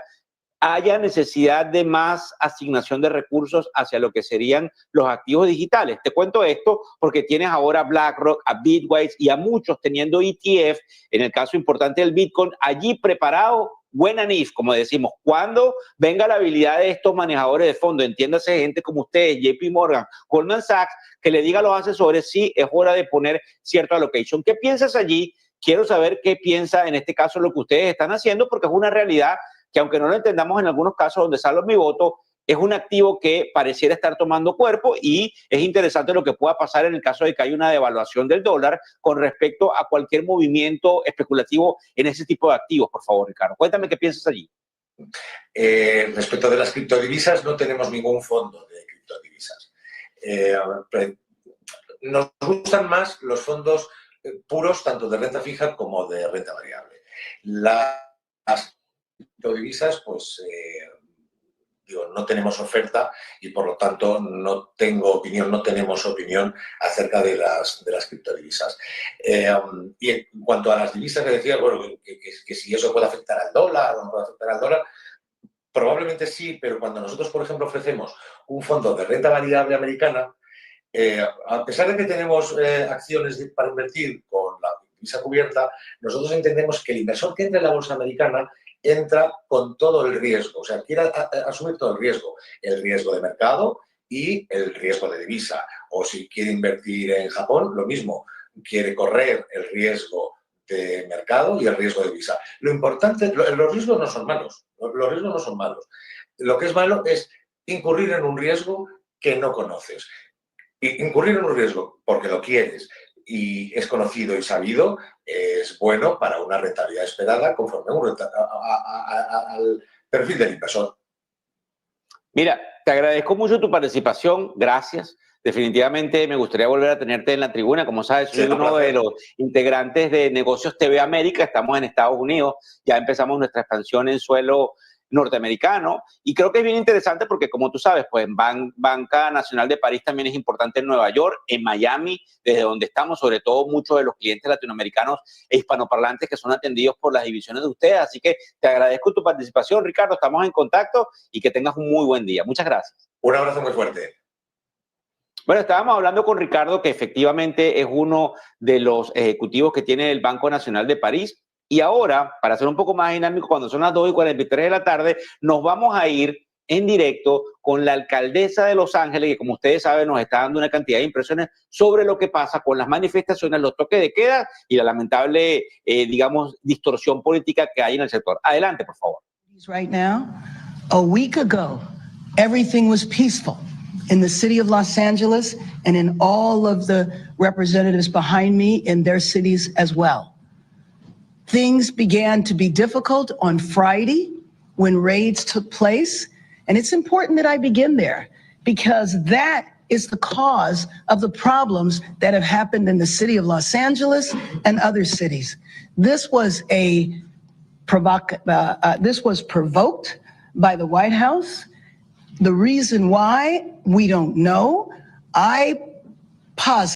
haya necesidad de más asignación de recursos hacia lo que serían los activos digitales? Te cuento esto porque tienes ahora a BlackRock, a Bitwise y a muchos teniendo ETF, en el caso importante del Bitcoin, allí preparado, when and if, como decimos, cuando venga la habilidad de estos manejadores de fondos, entiéndase gente como ustedes, JP Morgan, Goldman Sachs, que le diga a los asesores, sí, es hora de poner cierta allocation. ¿Qué piensas allí? Quiero saber qué piensa en este caso lo que ustedes están haciendo, porque es una realidad que, aunque no lo entendamos en algunos casos donde sale mi voto, es un activo que pareciera estar tomando cuerpo, y es interesante lo que pueda pasar en el caso de que haya una devaluación del dólar con respecto a cualquier movimiento especulativo en ese tipo de activos. Por favor, Ricardo, cuéntame qué piensas allí.
Respecto de las criptodivisas, no tenemos ningún fondo de criptodivisas. Nos gustan más los fondos puros, tanto de renta fija como de renta variable. Las criptodivisas, pues, no tenemos oferta y, por lo tanto, no tenemos opinión acerca de las criptodivisas. Y en cuanto a las divisas, me decía, bueno, que si eso puede afectar al dólar o no puede afectar al dólar, probablemente sí, pero cuando nosotros, por ejemplo, ofrecemos un fondo de renta variable americana, a pesar de que tenemos acciones para invertir con la divisa cubierta, nosotros entendemos que el inversor que entra en la bolsa americana entra con todo el riesgo, o sea, quiere asumir todo el riesgo de mercado y el riesgo de divisa. O si quiere invertir en Japón, lo mismo, quiere correr el riesgo de mercado y el riesgo de divisa. Lo importante, los riesgos no son malos, Lo que es malo es incurrir en un riesgo que no conoces. Incurrir en un riesgo porque lo quieres y es conocido y sabido, es bueno para una rentabilidad esperada conforme al perfil del inversor.
Mira, te agradezco mucho tu participación, gracias. Definitivamente me gustaría volver a tenerte en la tribuna. Como sabes, soy uno de los integrantes de Negocios TV América, estamos en Estados Unidos, ya empezamos nuestra expansión en suelo norteamericano, y creo que es bien interesante porque, como tú sabes, pues Banca Nacional de París también es importante en Nueva York, en Miami, desde donde estamos, sobre todo muchos de los clientes latinoamericanos e hispanoparlantes que son atendidos por las divisiones de ustedes. Así que te agradezco tu participación, Ricardo, estamos en contacto y que tengas un muy buen día. Muchas gracias.
Un abrazo muy fuerte.
Bueno, estábamos hablando con Ricardo, que efectivamente es uno de los ejecutivos que tiene el Banco Nacional de París. Y ahora, para ser un poco más dinámico, cuando son las 2:43 de la tarde, nos vamos a ir en directo con la alcaldesa de Los Ángeles, que, como ustedes saben, nos está dando una cantidad de impresiones sobre lo que pasa con las manifestaciones, los toques de queda y la lamentable, digamos, distorsión política que hay en el sector. Adelante, por favor.
Right now, a week ago, everything was peaceful.
in the city of Los Angeles and in all of the representatives behind me in their cities as well. Things began to be difficult on Friday when raids took place, and it's important that I begin there because that is the cause of the problems that have happened in the city of Los Angeles and other cities. This was provoked by the White House. The reason why, we don't know. I posit